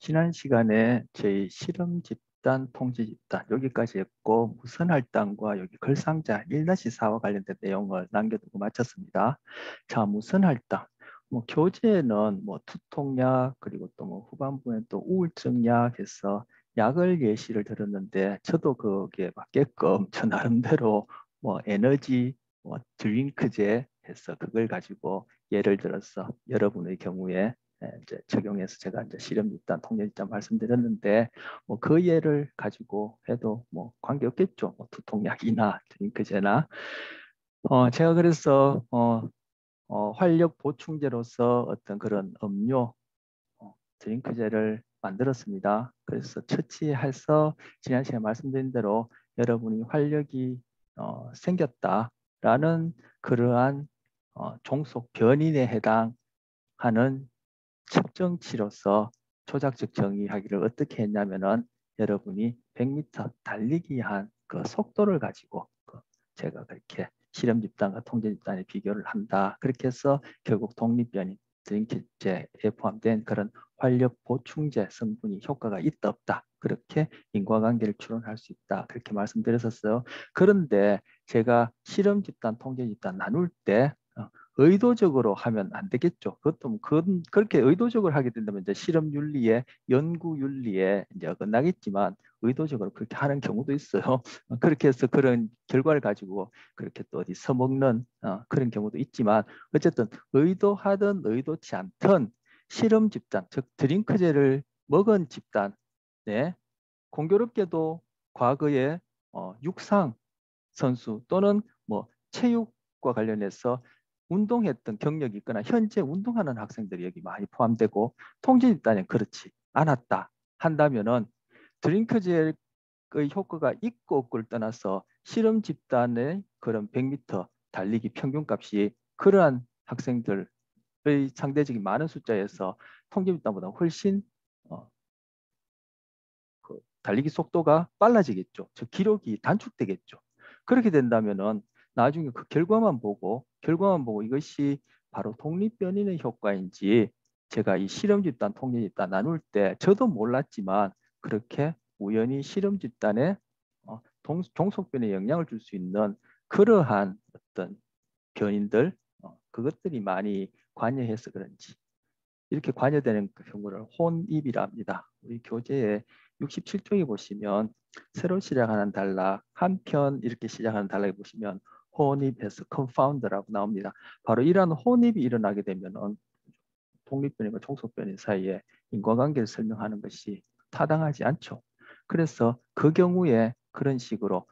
지난 시간에 저희 실험 집단, 통제 집단 여기까지 했고 무선 할당과 여기 글상자 1-4와 관련된 내용을 남겨두고 마쳤습니다. 자, 무선 할당. 교재에는 두통약 그리고 또 후반부에 또 우울증약 해서 약을 예시를 들었는데 저도 거기에 맞게끔 저 나름대로 에너지 드링크제 해서 그걸 가지고 예를 들어서 여러분의 경우에 이제 적용해서 제가 이제 실험 집단, 통제 집단 말씀드렸는데 그 예를 가지고 해도 관계 없겠죠. 두통약이나 드링크제나 제가 그래서 활력 보충제로서 어떤 그런 음료 드링크제를 만들었습니다. 그래서 처치해서 지난 시간에 말씀드린 대로 여러분이 활력이 생겼다라는 그러한 종속 변인에 해당하는 측정치로서 초작적 정의하기를 어떻게 했냐면은 여러분이 100m 달리기 한 그 속도를 가지고 제가 그렇게 실험 집단과 통제 집단의 비교를 한다. 그렇게 해서 결국 독립변이 드링크제에 포함된 그런 활력 보충제 성분이 효과가 있다 없다. 그렇게 인과관계를 추론할 수 있다. 그렇게 말씀드렸었어요. 그런데 제가 실험 집단, 통제 집단 나눌 때 의도적으로 하면 안 되겠죠. 그렇게 의도적으로 하게 된다면 이제 실험 윤리에 연구 윤리에 이제 어긋나겠지만 의도적으로 그렇게 하는 경우도 있어요. 그렇게 해서 그런 결과를 가지고 그렇게 또 어디 써먹는 그런 경우도 있지만 어쨌든 의도하든 의도치 않든 실험 집단, 즉 드링크제를 먹은 집단, 네, 공교롭게도 과거에 육상 선수 또는 체육과 관련해서 운동했던 경력이 있거나 현재 운동하는 학생들이 여기 많이 포함되고 통제 집단에 그렇지 않았다 한다면은 드링크제의 효과가 있고 없고를 떠나서 실험 집단의 그런 100m 달리기 평균값이 그러한 학생들의 상대적인 많은 숫자에서 통제 집단보다 훨씬 어, 달리기 속도가 빨라지겠죠. 즉 기록이 단축되겠죠. 그렇게 된다면은 나중에 그 결과만 보고 이것이 바로 독립변인의 효과인지 제가 이 실험 집단, 통계 집단 나눌 때 저도 몰랐지만 그렇게 우연히 실험 집단에 종속변에 영향을 줄 수 있는 그러한 어떤 변인들 그것들이 많이 관여해서 그런지 이렇게 관여되는 그 경우를 혼입이라 합니다. 우리 교재에 67쪽에 보시면 새로 시작하는 단락 한 편 이렇게 시작하는 단락에 보시면 혼입해서 confound라고 나옵니다. 바로 이러한 혼입이 일어나게 되면은 독립변인과 종속변인 사이에 인과관계를 설명하는 것이 타당하지 않죠. 그래서 그 경우에 그런 식으로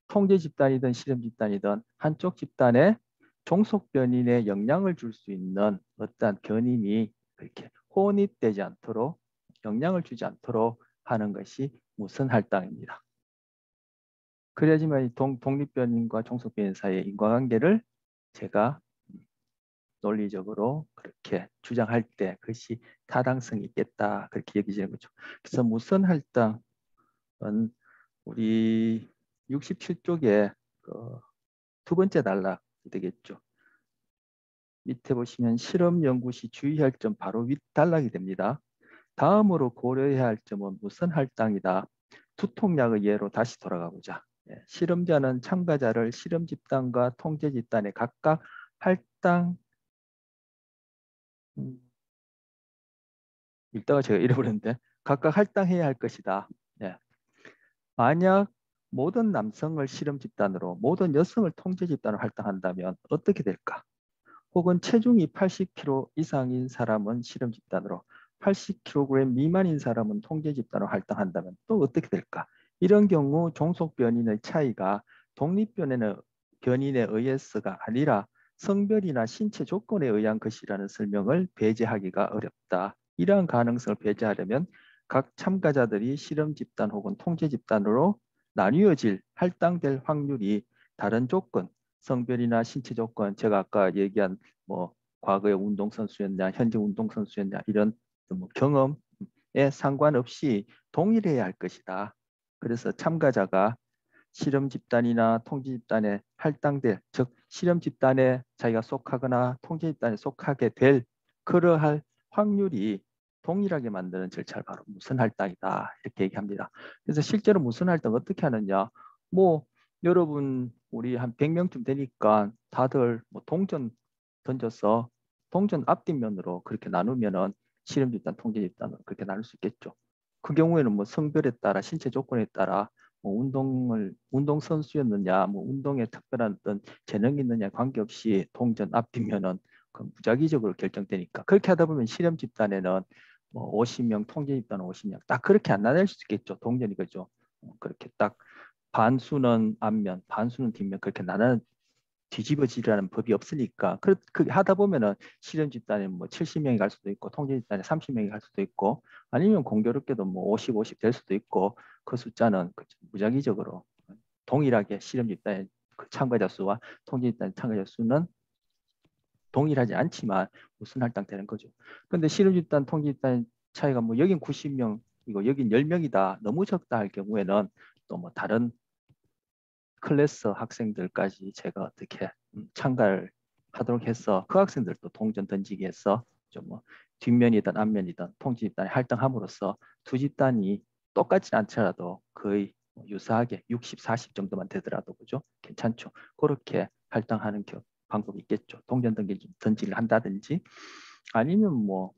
통제 집단이든 실험 집단이든 한쪽 집단에 종속 변인에 영향을 줄 수 있는 어떠한 견인이 그렇게 혼입되지 않도록 영향을 주지 않도록 하는 것이 무선 할당입니다. 그래야지만 독립변인과 종속변인 사이의 인과관계를 제가 논리적으로 그렇게 주장할 때 그것이 타당성이 있겠다 그렇게 여기지는 거죠. 그래서 무선 할당은 우리 67쪽에 두 번째 단락이 되겠죠. 밑에 보시면 실험 연구 시 주의할 점 바로 윗 단락이 됩니다. 다음으로 고려해야 할 점은 무선 할당이다. 두통약의 예로 다시 돌아가 보자. 실험자는 참가자를 실험 집단과 통제 집단에 각각 할당 읽다가 제가 잃어버렸는데 각각 할당해야 할 것이다. 예. 만약 모든 남성을 실험 집단으로 모든 여성을 통제 집단으로 할당한다면 어떻게 될까? 혹은 체중이 80kg 이상인 사람은 실험 집단으로 80kg 미만인 사람은 통제 집단으로 할당한다면 또 어떻게 될까? 이런 경우 종속 변인의 차이가 변인에 의해서가 아니라 성별이나 신체 조건에 의한 것이라는 설명을 배제하기가 어렵다. 이러한 가능성을 배제하려면 각 참가자들이 실험 집단 혹은 통제 집단으로 나뉘어질 할당될 확률이 다른 조건, 성별이나 신체 조건, 제가 아까 얘기한 과거의 운동선수였냐, 현재 운동선수였냐 이런 경험에 상관없이 동일해야 할 것이다. 그래서 참가자가 실험 집단이나 통제 집단에 할당될, 즉 실험 집단에 자기가 속하거나 통제 집단에 속하게 될 그러할 확률이 동일하게 만드는 절차를 바로 무슨 할당이다 이렇게 얘기합니다. 그래서 실제로 무슨 할당 어떻게 하느냐? 뭐 여러분 우리 한 100명쯤 되니까 다들 뭐 동전 던져서 동전 앞뒷면으로 그렇게 나누면은 실험 집단, 통제 집단으로 그렇게 나눌 수 있겠죠. 그 경우에는 뭐 성별에 따라 신체 조건에 따라 뭐 운동 선수였느냐, 뭐 운동에 특별한 어떤 재능이 있느냐 관계없이 동전 앞뒷면은 그 무작위적으로 결정되니까 그렇게 하다 보면 실험 집단에는 뭐 50명, 통제 집단은 50명 딱 그렇게 안 나눌 수 있겠죠. 동전이 그죠. 그렇게 딱 반수는 앞면, 반수는 뒷면 그렇게 나눠 뒤집어지라는 법이 없으니까 그렇게 하다 보면은 실험 집단에 뭐 70명이 갈 수도 있고 통제 집단에 30명이 갈 수도 있고 아니면 공교롭게도 뭐 50, 50 될 수도 있고 그 숫자는 무작위적으로 동일하게 실험 집단의 그 참가자 수와 통제 집단의 참가자 수는 동일하지 않지만 무슨 할당되는 거죠. 근데 실험 집단, 통제 집단 차이가 뭐 여긴 90명이고 여긴 10명이다. 너무 적다 할 경우에는 또 뭐 다른 클래스 학생들까지 제가 어떻게 참가를 하도록 해서 그 학생들도 동전 던지기 해서 좀 뭐 뒷면이든 앞면이든 통지 집단에 할당함으로써 두 집단이 똑같지 않더라도 거의 유사하게 60, 40 정도만 되더라도 그죠? 괜찮죠. 그렇게 할당하는 방법이 있겠죠. 동전 던지기를 한다든지 아니면 뭐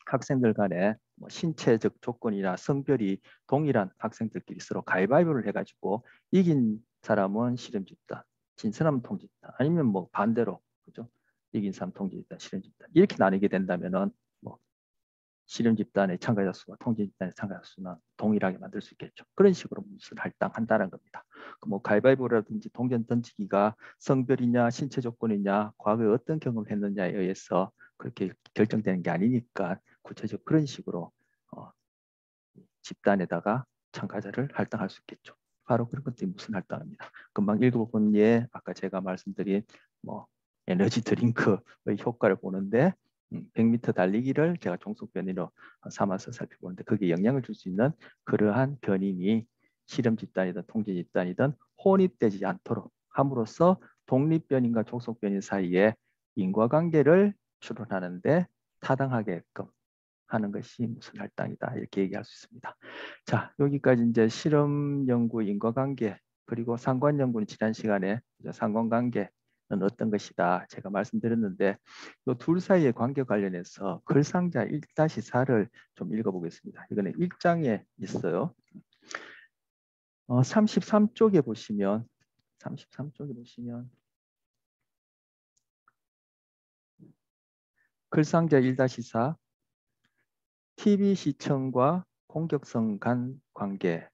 학생들 간에 뭐 신체적 조건이나 성별이 동일한 학생들끼리 서로 가위바위보를 해가지고 이긴 사람은 실험 집단, 진 사람은 통제 집단, 아니면 뭐 반대로 그죠? 이긴 사람 통제 집단, 실험 집단 이렇게 나뉘게 된다면은 뭐 실험 집단의 참가자 수와 통제 집단의 참가자 수는 동일하게 만들 수 있겠죠. 그런 식으로 무슨 할당한다는 겁니다. 뭐 가위바위보라든지 동전 던지기가 성별이냐 신체 조건이냐 과거에 어떤 경험을 했느냐에 의해서 그렇게 결정되는 게 아니니까 구체적 그런 식으로 집단에다가 참가자를 할당할 수 있겠죠. 바로 그런 것들이 무슨 할당입니다. 금방 읽어본 예 아까 제가 말씀드린 뭐 에너지 드링크의 효과를 보는데 100m 달리기를 제가 종속 변이로 삼아서 살펴보는데 거기에 영향을 줄 수 있는 그러한 변인이 실험 집단이든 통제 집단이든 혼입되지 않도록 함으로써 독립 변인과 종속 변인 사이에 인과관계를 추론하는데 타당하게끔 하는 것이 무슨 할당이다 이렇게 얘기할 수 있습니다. 자 여기까지 이제 실험 연구 인과관계 그리고 상관 연구는 지난 시간에 상관관계는 어떤 것이다 제가 말씀드렸는데 이 둘 사이의 관계 관련해서 글상자 1-4를 좀 읽어보겠습니다. 이거는 1장에 있어요. 33쪽에 보시면 33쪽에 보시면 글상자 1-4 TV 시청과 공격성 간 관계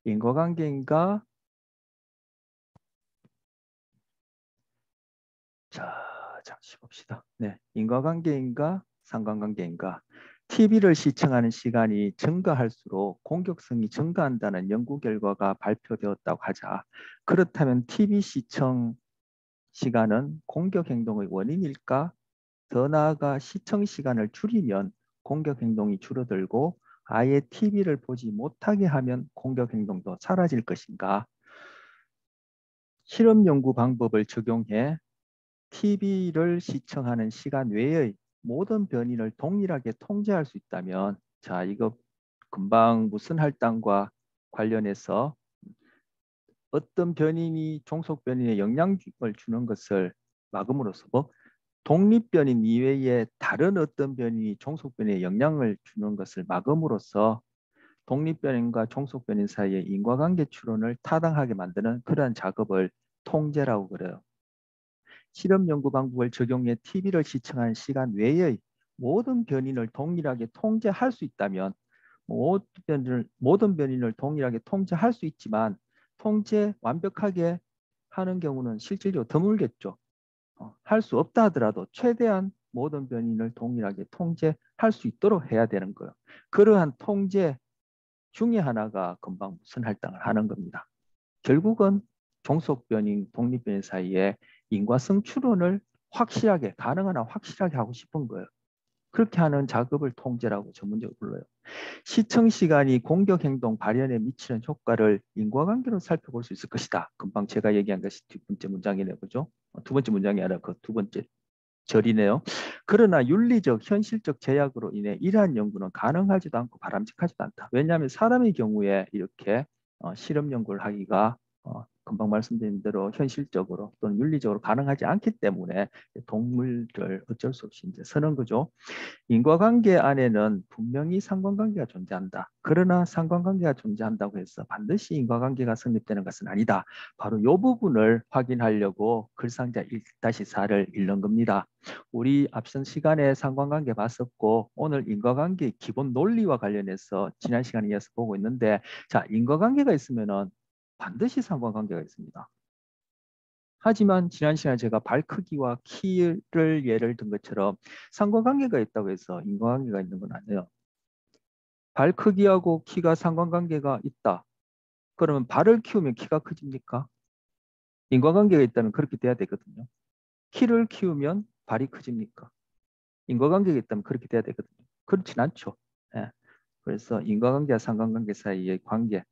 인과관계인가? 자, 잠시 봅시다. 네, 인과관계인가? 상관관계인가? TV를 시청하는 시간이 증가할수록 공격성이 증가한다는 연구 결과가 발표되었다고 하자. 그렇다면 TV 시청 시간은 공격 행동의 원인일까? 더 나아가 시청 시간을 줄이면 공격 행동이 줄어들고 아예 TV를 보지 못하게 하면 공격 행동도 사라질 것인가? 실험 연구 방법을 적용해 TV를 시청하는 시간 외의 모든 변이를 동일하게 통제할 수 있다면 자 이거 금방 무슨 할당과 관련해서 어떤 변인이 종속 변인에 영향을 주는 것을 막음으로써 뭐 독립 변인 이외에 다른 어떤 변인이 종속 변인에 영향을 주는 것을 막음으로써 독립 변인과 종속 변인 사이의 인과관계 추론을 타당하게 만드는 그러한 작업을 통제라고 그래요. 실험 연구 방법을 적용해 TV를 시청한 시간 외의 모든 변인을 동일하게 통제할 수 있다면 모든 변인을 동일하게 통제할 수 있지만 통제 완벽하게 하는 경우는 실질적으로 드물겠죠. 할 수 없다 하더라도 최대한 모든 변인을 동일하게 통제할 수 있도록 해야 되는 거예요. 그러한 통제 중에 하나가 금방 무슨 할당을 하는 겁니다. 결국은 종속 변인, 독립 변인 사이에 인과성 추론을 확실하게 가능한 한 확실하게 하고 싶은 거예요. 그렇게 하는 작업을 통제라고 전문적으로 불러요. 시청 시간이 공격 행동 발현에 미치는 효과를 인과관계로 살펴볼 수 있을 것이다. 금방 제가 얘기한 것이 두 번째 문장이네, 그죠? 두 번째 문장이 아니라 그 두 번째 절이네요. 그러나 윤리적, 현실적 제약으로 인해 이러한 연구는 가능하지도 않고 바람직하지도 않다. 왜냐하면 사람의 경우에 이렇게 실험 연구를 하기가 금방 말씀드린 대로 현실적으로 또는 윤리적으로 가능하지 않기 때문에 동물들 어쩔 수 없이 이제 쓰는 거죠. 인과관계 안에는 분명히 상관관계가 존재한다. 그러나 상관관계가 존재한다고 해서 반드시 인과관계가 성립되는 것은 아니다. 바로 이 부분을 확인하려고 글상자 1-4를 읽는 겁니다. 우리 앞선 시간에 상관관계 봤었고 오늘 인과관계의 기본 논리와 관련해서 지난 시간에 이어서 보고 있는데 자, 인과관계가 있으면은 반드시 상관관계가 있습니다. 하지만 지난 시간에 제가 발 크기와 키를 예를 든 것처럼 상관관계가 있다고 해서 인과관계가 있는 건 아니에요. 발 크기하고 키가 상관관계가 있다. 그러면 발을 키우면 키가 커집니까? 인과관계가 있다면 그렇게 돼야 되거든요. 키를 키우면 발이 커집니까? 인과관계가 있다면 그렇게 돼야 되거든요. 그렇진 않죠. 예. 그래서 인과관계와 상관관계 사이의 관계,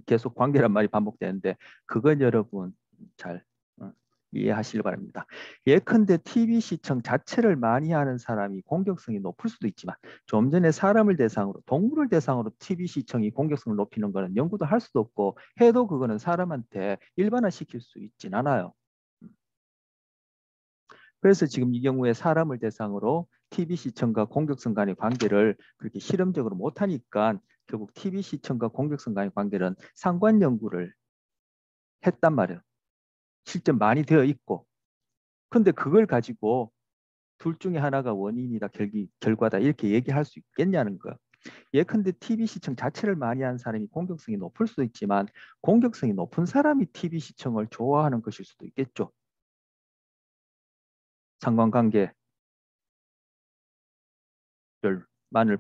계속 관계란 말이 반복되는데 그건 여러분 잘 이해하시길 바랍니다. 예컨대 TV 시청 자체를 많이 하는 사람이 공격성이 높을 수도 있지만 좀 전에 사람을 대상으로 동물을 대상으로 TV 시청이 공격성을 높이는 것은 연구도 할 수도 없고 해도 그거는 사람한테 일반화시킬 수 있진 않아요. 그래서 지금 이 경우에 사람을 대상으로 TV 시청과 공격성 간의 관계를 그렇게 실험적으로 못하니까 결국 TV 시청과 공격성 간의 관계는 상관 연구를 했단 말이에요. 실제 많이 되어 있고. 근데 그걸 가지고 둘 중에 하나가 원인이다, 결과다 이렇게 얘기할 수 있겠냐는 거예요. 예컨대 TV 시청 자체를 많이 하는 사람이 공격성이 높을 수도 있지만 공격성이 높은 사람이 TV 시청을 좋아하는 것일 수도 있겠죠. 상관관계만을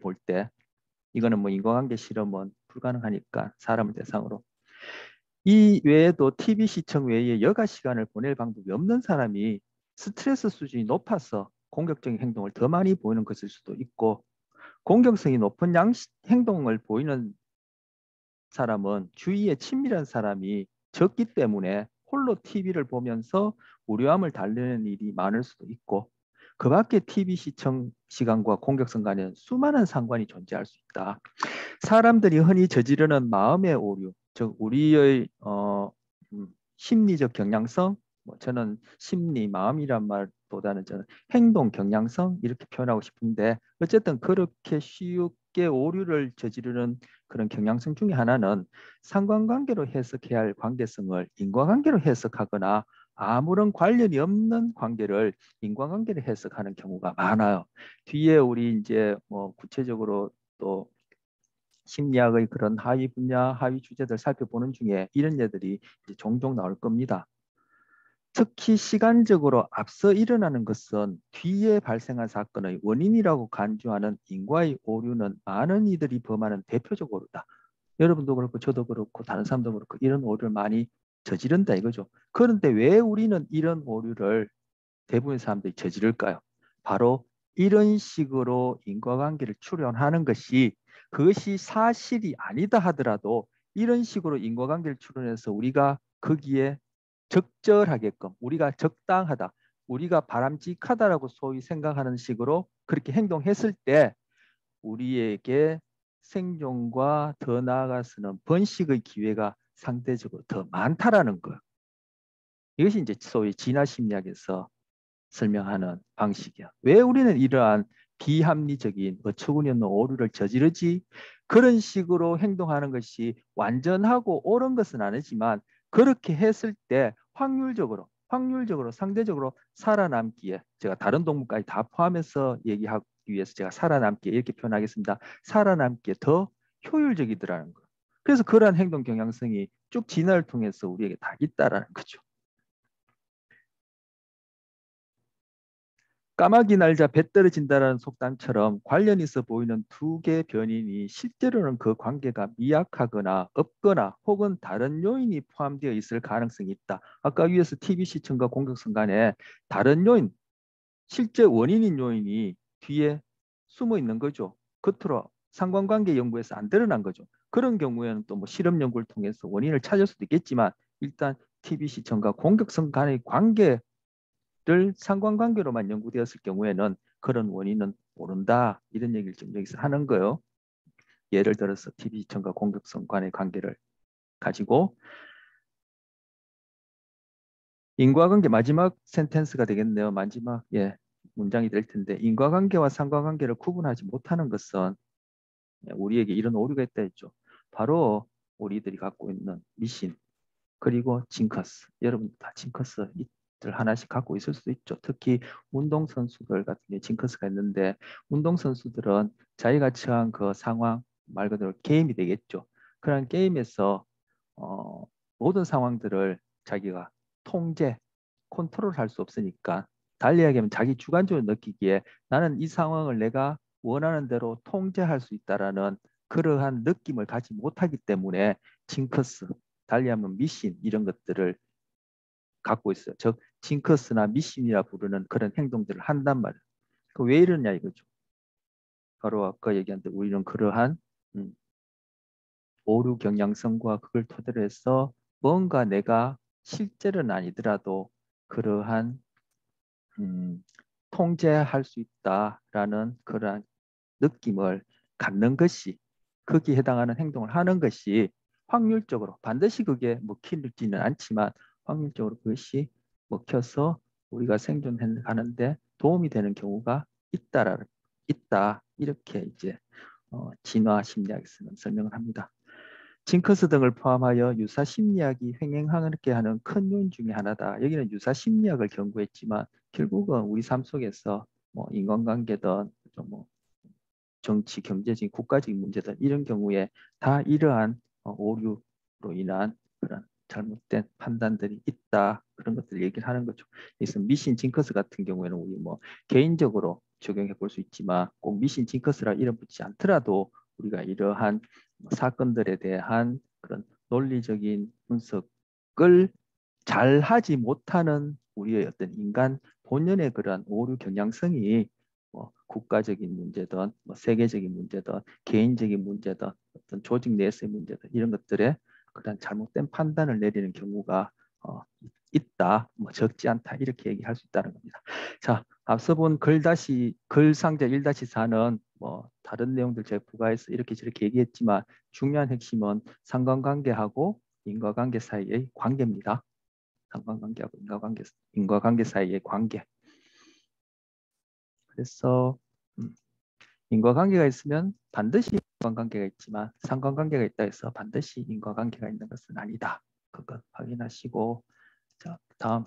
볼 때 이거는 뭐 인과관계 실험은 불가능하니까 사람을 대상으로. 이 외에도 TV 시청 외에 여가 시간을 보낼 방법이 없는 사람이 스트레스 수준이 높아서 공격적인 행동을 더 많이 보이는 것일 수도 있고 공격성이 높은 행동을 보이는 사람은 주위에 친밀한 사람이 적기 때문에 홀로 TV를 보면서 우려함을 달래는 일이 많을 수도 있고 그 밖에 TV 시청 시간과 공격성 간에 수많은 상관이 존재할 수 있다. 사람들이 흔히 저지르는 마음의 오류, 즉 우리의 심리적 경향성, 저는 심리, 마음이란 말보다는 저는 행동 경향성 이렇게 표현하고 싶은데 어쨌든 그렇게 쉽게 오류를 저지르는 그런 경향성 중에 하나는 상관관계로 해석해야 할 관계성을 인과관계로 해석하거나 아무런 관련이 없는 관계를 인과관계로 해석하는 경우가 많아요. 뒤에 우리 이제 뭐 구체적으로 또 심리학의 그런 하위 분야, 하위 주제들 살펴보는 중에 이런 예들이 종종 나올 겁니다. 특히 시간적으로 앞서 일어나는 것은 뒤에 발생한 사건의 원인이라고 간주하는 인과의 오류는 많은 이들이 범하는 대표적 오류다. 여러분도 그렇고 저도 그렇고 다른 사람도 그렇고 이런 오류를 많이 저지른다 이거죠. 그런데 왜 우리는 이런 오류를 대부분의 사람들이 저지를까요? 바로 이런 식으로 인과관계를 추론하는 것이 그것이 사실이 아니다 하더라도 이런 식으로 인과관계를 추론해서 우리가 거기에 적절하게끔 우리가 적당하다, 우리가 바람직하다라고 소위 생각하는 식으로 그렇게 행동했을 때 우리에게 생존과 더 나아가서는 번식의 기회가 상대적으로 더 많다라는 거. 이것이 이제 소위 진화 심리학에서 설명하는 방식이야. 왜 우리는 이러한 비합리적인 어처구니 없는 오류를 저지르지? 그런 식으로 행동하는 것이 완전하고 옳은 것은 아니지만 그렇게 했을 때 확률적으로 상대적으로 살아남기에 제가 다른 동물까지 다 포함해서 얘기하기 위해서 제가 살아남기에 이렇게 표현하겠습니다. 살아남기에 더 효율적이더라는 거. 그래서 그러한 행동 경향성이 쭉 진화를 통해서 우리에게 다 있다라는 거죠. 까마귀 날자 배 떨어진다라는 속담처럼 관련 있어 보이는 두 개의 변인이 실제로는 그 관계가 미약하거나 없거나 혹은 다른 요인이 포함되어 있을 가능성이 있다. 아까 위에서 TV 시청과 공격성 간에 다른 요인, 실제 원인인 요인이 뒤에 숨어 있는 거죠. 겉으로 상관관계 연구에서 안 드러난 거죠. 그런 경우에는 또 뭐 실험 연구를 통해서 원인을 찾을 수도 있겠지만 일단 TV 시청과 공격성 간의 관계 상관관계로만 연구되었을 경우에는 그런 원인은 모른다. 이런 얘기를 지금 여기서 하는 거예요. 예를 들어서 TV 시청과 공격성 간의 관계를 가지고 인과관계 마지막 센텐스가 되겠네요. 마지막 문장이 될 텐데 인과관계와 상관관계를 구분하지 못하는 것은 우리에게 이런 오류가 있다 했죠. 바로 우리들이 갖고 있는 미신 그리고 징크스. 여러분 다 징크스 들 하나씩 갖고 있을 수도 있죠. 특히 운동선수들 같은 게 징크스가 있는데 운동선수들은 자기가 처한 그 상황 말 그대로 게임이 되겠죠. 그런 게임에서 모든 상황들을 자기가 통제, 컨트롤할 수 없으니까 달리 이야기하면 자기 주관적으로 느끼기에 나는 이 상황을 내가 원하는 대로 통제할 수 있다라는 그러한 느낌을 가지 못하기 때문에 징크스, 달리 하면 미신 이런 것들을 갖고 있어요. 즉 징크스나 미신이라 부르는 그런 행동들을 한단 말이에요. 왜 이러냐 이거죠. 바로 아까 얘기한 대로 우리는 그러한 오류 경향성과 그걸 토대로 해서 뭔가 내가 실제는 아니더라도 그러한 통제할 수 있다라는 그러한 느낌을 갖는 것이 거기에 해당하는 행동을 하는 것이 확률적으로 반드시 그게 먹히지는 않지만 확률적으로 그것이 먹혀서 우리가 생존하는데 도움이 되는 경우가 있다 이렇게 이제 진화 심리학에서는 설명을 합니다. 징크스 등을 포함하여 유사 심리학이 횡행하게 하는 큰 요인 중에 하나다. 여기는 유사 심리학을 연구했지만 결국은 우리 삶 속에서 뭐 인간관계든 뭐 정치, 경제적인 국가적인 문제들 이런 경우에 다 이러한 오류로 인한 그런 잘못된 판단들이 있다. 그런 것들 얘기를 하는 거죠. 그래서 미신 징크스 같은 경우에는 우리 뭐 개인적으로 적용해 볼 수 있지만 꼭 미신 징크스라 이름 붙지 않더라도 우리가 이러한 사건들에 대한 그런 논리적인 분석을 잘 하지 못하는 우리의 어떤 인간 본연의 그런 오류 경향성이 뭐 국가적인 문제든 뭐 세계적인 문제든 개인적인 문제든 어떤 조직 내에서의 문제든 이런 것들에 그런 잘못된 판단을 내리는 경우가 있다, 뭐 적지 않다 이렇게 얘기할 수 있다는 겁니다. 자, 앞서 본 글상자 1-4는 뭐 다른 내용들 제가 부가해서 이렇게 저렇게 얘기했지만 중요한 핵심은 상관관계하고 인과관계 사이의 관계입니다. 상관관계하고 인과관계 사이의 관계. 그래서 인과관계가 있으면 반드시 인과관계가 있지만 상관관계가 있다 해서 반드시 인과관계가 있는 것은 아니다. 그것 확인하시고 자, 다음.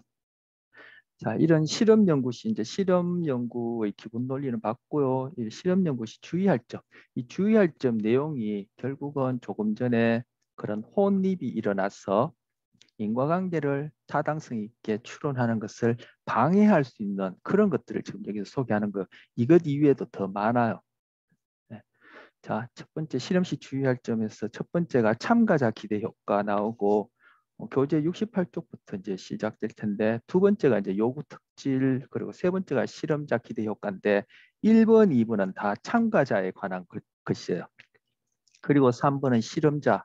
자, 이런 실험 연구 시 이제 실험 연구의 기본 논리는 봤고요. 이 실험 연구 시 주의할 점. 이 주의할 점 내용이 결국은 조금 전에 그런 혼입이 일어나서 인과관계를 타당성 있게 추론하는 것을 방해할 수 있는 그런 것들을 지금 여기서 소개하는 거. 이것 이외에도 더 많아요. 네. 자, 첫 번째 실험시 주의할 점에서 첫 번째가 참가자 기대 효과 나오고 교재 68쪽부터 이제 시작될 텐데 두 번째가 이제 요구 특질 그리고 세 번째가 실험자 기대 효과인데 1번, 2번은 다 참가자에 관한 것이에요. 그리고 3번은 실험자와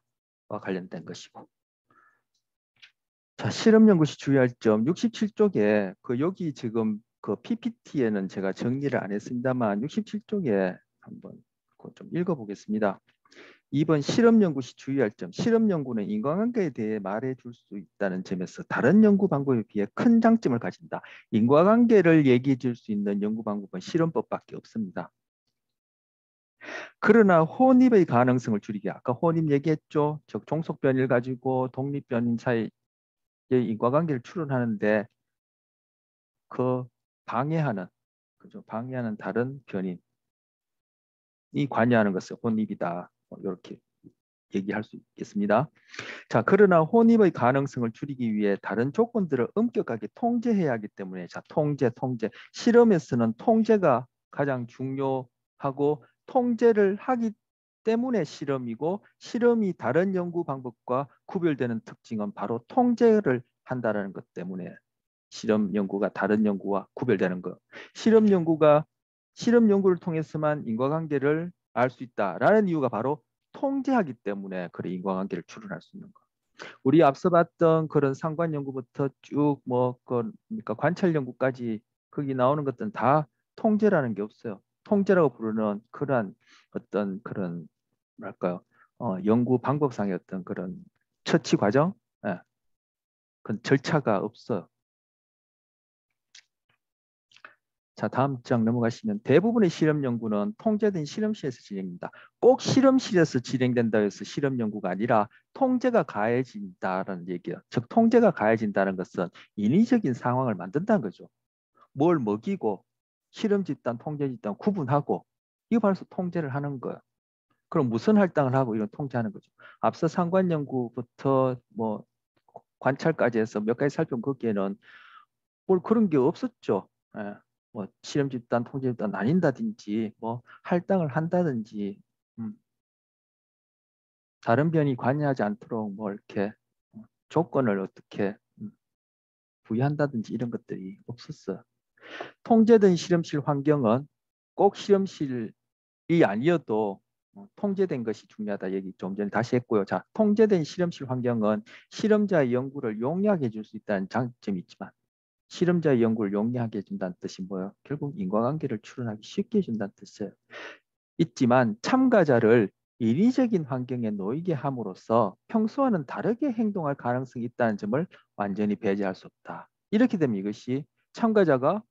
관련된 것이고. 자, 실험 연구 시 주의할 점 67쪽에 여기 지금 그 PPT에는 제가 정리를 안 했습니다만 67쪽에 한번 좀 읽어보겠습니다. 2번 실험 연구 시 주의할 점. 실험 연구는 인과관계에 대해 말해줄 수 있다는 점에서 다른 연구 방법에 비해 큰 장점을 가진다. 인과관계를 얘기해 줄 수 있는 연구 방법은 실험법밖에 없습니다. 그러나 혼입의 가능성을 줄이기. 아까 혼입 얘기했죠. 즉 종속 변이를 가지고 독립 변인 사이 인과관계를 추론하는데 그 방해하는 방해하는 다른 변인이 관여하는 것을 혼입이다. 이렇게 얘기할 수 있겠습니다. 자, 그러나 혼입의 가능성을 줄이기 위해 다른 조건들을 엄격하게 통제해야 하기 때문에 자, 통제. 실험에서는 통제가 가장 중요하고 통제를 하기 때문에 실험이고 실험이 다른 연구 방법과 구별되는 특징은 바로 통제를 한다는 것 때문에 실험 연구가 다른 연구와 구별되는 것. 실험 연구를 통해서만 인과관계를 알 수 있다라는 이유가 바로 통제하기 때문에 그래 인과관계를 추론할 수 있는 것. 우리 앞서 봤던 그런 상관 연구부터 쭉 뭐 그러니까 관찰 연구까지 거기 나오는 것들은 다 통제라는 게 없어요. 통제라고 부르는 그러한 어떤 그런 뭐랄까요? 연구 방법상의 어떤 그런 처치 과정, 예, 그런 절차가 없어요. 자, 다음 장 넘어가시면 대부분의 실험 연구는 통제된 실험실에서 진행됩니다. 꼭 실험실에서 진행된다 해서 실험 연구가 아니라 통제가 가해진다는 얘기예요. 즉 통제가 가해진다는 것은 인위적인 상황을 만든다는 거죠. 뭘 먹이고 실험 집단, 통제 집단 구분하고 이거 바로 통제를 하는 거예요. 그럼 무슨 할당을 하고 이런 통제하는 거죠. 앞서 상관 연구부터 뭐 관찰까지 해서 몇 가지 살펴본 거기에는 뭘 그런 게 없었죠. 예. 뭐 실험 집단, 통제 집단 나뉜다든지 뭐 할당을 한다든지 다른 변이 관여하지 않도록 뭐 이렇게 조건을 어떻게 부여한다든지 이런 것들이 없었어요. 통제된 실험실 환경은 꼭 실험실이 아니어도 통제된 것이 중요하다 얘기 좀 전에 다시 했고요. 자, 통제된 실험실 환경은 실험자의 연구를 용이하게 해줄 수 있다는 장점이 있지만 실험자의 연구를 용이하게 해준다는 뜻이 뭐예요? 결국 인과관계를 추론하기 쉽게 해준다는 뜻이에요. 있지만 참가자를 인위적인 환경에 놓이게 함으로써 평소와는 다르게 행동할 가능성이 있다는 점을 완전히 배제할 수 없다. 이렇게 되면 이것이 참가자가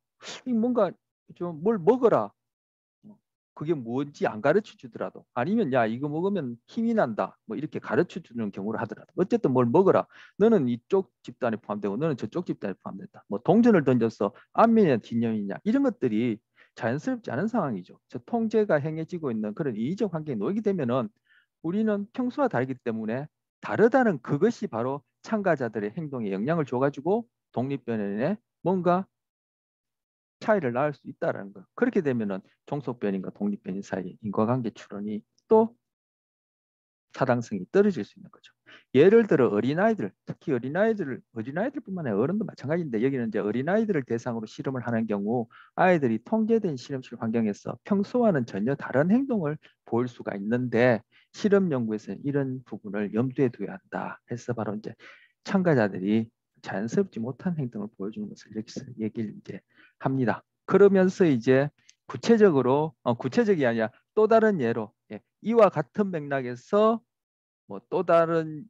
뭔가 좀 뭘 먹어라. 그게 뭔지 안 가르쳐 주더라도 아니면 야 이거 먹으면 힘이 난다 뭐 이렇게 가르쳐 주는 경우를 하더라도 어쨌든 뭘 먹어라 너는 이쪽 집단에 포함되고 너는 저쪽 집단에 포함된다 뭐 동전을 던져서 앞면이냐 뒷면이냐 이런 것들이 자연스럽지 않은 상황이죠. 저 통제가 행해지고 있는 그런 인위적 환경에 놓이게 되면은 우리는 평소와 다르기 때문에 다르다는 그것이 바로 참가자들의 행동에 영향을 줘가지고 독립변연에 뭔가 차이를 낳을 수 있다는 거. 그렇게 되면은 종속변인과 독립변인 사이 인과관계 추론이 또 타당성이 떨어질 수 있는 거죠. 예를 들어 어린아이들, 특히 어린아이들뿐만 아니라 어른도 마찬가지인데 여기는 이제 어린아이들을 대상으로 실험을 하는 경우 아이들이 통제된 실험실 환경에서 평소와는 전혀 다른 행동을 보일 수가 있는데 실험 연구에서는 이런 부분을 염두에 둬야 한다. 해서 바로 이제 참가자들이 자연스럽지 못한 행동을 보여주는 것을 여기서 얘기를 이제 합니다. 그러면서 이제 구체적이 아니라 또 다른 예로 이와 같은 맥락에서 뭐 또 다른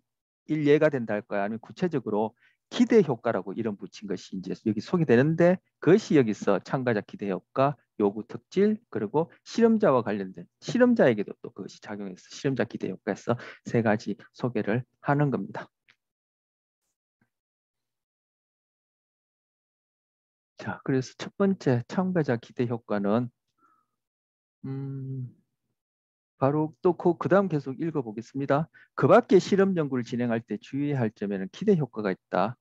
일례가 된다 할까요? 아니면 구체적으로 기대 효과라고 이름 붙인 것이 이제 여기 소개되는데 그것이 여기서 참가자 기대 효과, 요구 특질, 그리고 실험자와 관련된 실험자에게도 또 그것이 작용해서 실험자 기대 효과에서 세 가지 소개를 하는 겁니다. 자, 그래서 첫 번째 참가자 기대 효과는 바로 또 그 다음 계속 읽어보겠습니다. 그 밖에 실험 연구를 진행할 때 주의해야 할 점에는 기대 효과가 있다.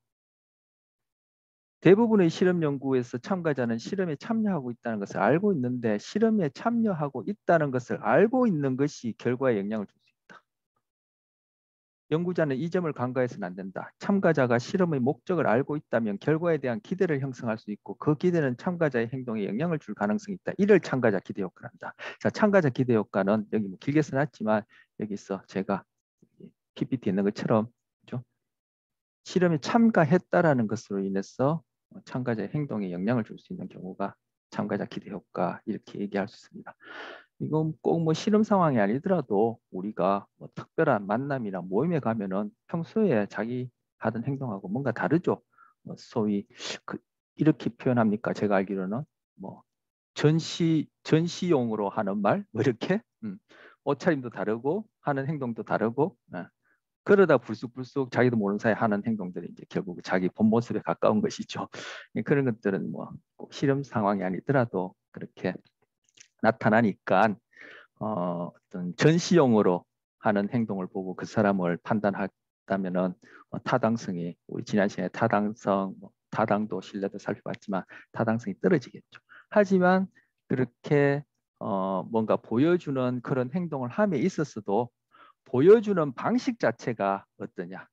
대부분의 실험 연구에서 참가자는 실험에 참여하고 있다는 것을 알고 있는데 실험에 참여하고 있다는 것을 알고 있는 것이 결과에 영향을 줄 수 있다. 연구자는 이 점을 간과해서는 안 된다. 참가자가 실험의 목적을 알고 있다면 결과에 대한 기대를 형성할 수 있고 그 기대는 참가자의 행동에 영향을 줄 가능성이 있다. 이를 참가자 기대 효과란다. 자, 참가자 기대 효과는 여기 뭐 길게 써놨지만 여기서 제가 PPT 있는 것처럼 그렇죠? 실험에 참가했다라는 것으로 인해서 참가자의 행동에 영향을 줄 수 있는 경우가 참가자 기대 효과 이렇게 얘기할 수 있습니다. 이건 꼭 뭐 실험 상황이 아니더라도 우리가 뭐 특별한 만남이나 모임에 가면은 평소에 자기 하던 행동하고 뭔가 다르죠. 소위 이렇게 표현합니까? 제가 알기로는 뭐 전시용으로 하는 말, 뭐 이렇게 옷차림도 다르고 하는 행동도 다르고 그러다 불쑥불쑥 자기도 모르는 사이에 하는 행동들이 이제 결국 자기 본 모습에 가까운 것이죠. 그런 것들은 뭐 꼭 실험 상황이 아니더라도 그렇게 나타나니까 어떤 전시용으로 하는 행동을 보고 그 사람을 판단한다면은 타당성이 우리 지난 시간에 타당성, 타당도, 신뢰도 살펴봤지만 타당성이 떨어지겠죠. 하지만 그렇게 뭔가 보여주는 그런 행동을 함에 있었어도 보여주는 방식 자체가 어떠냐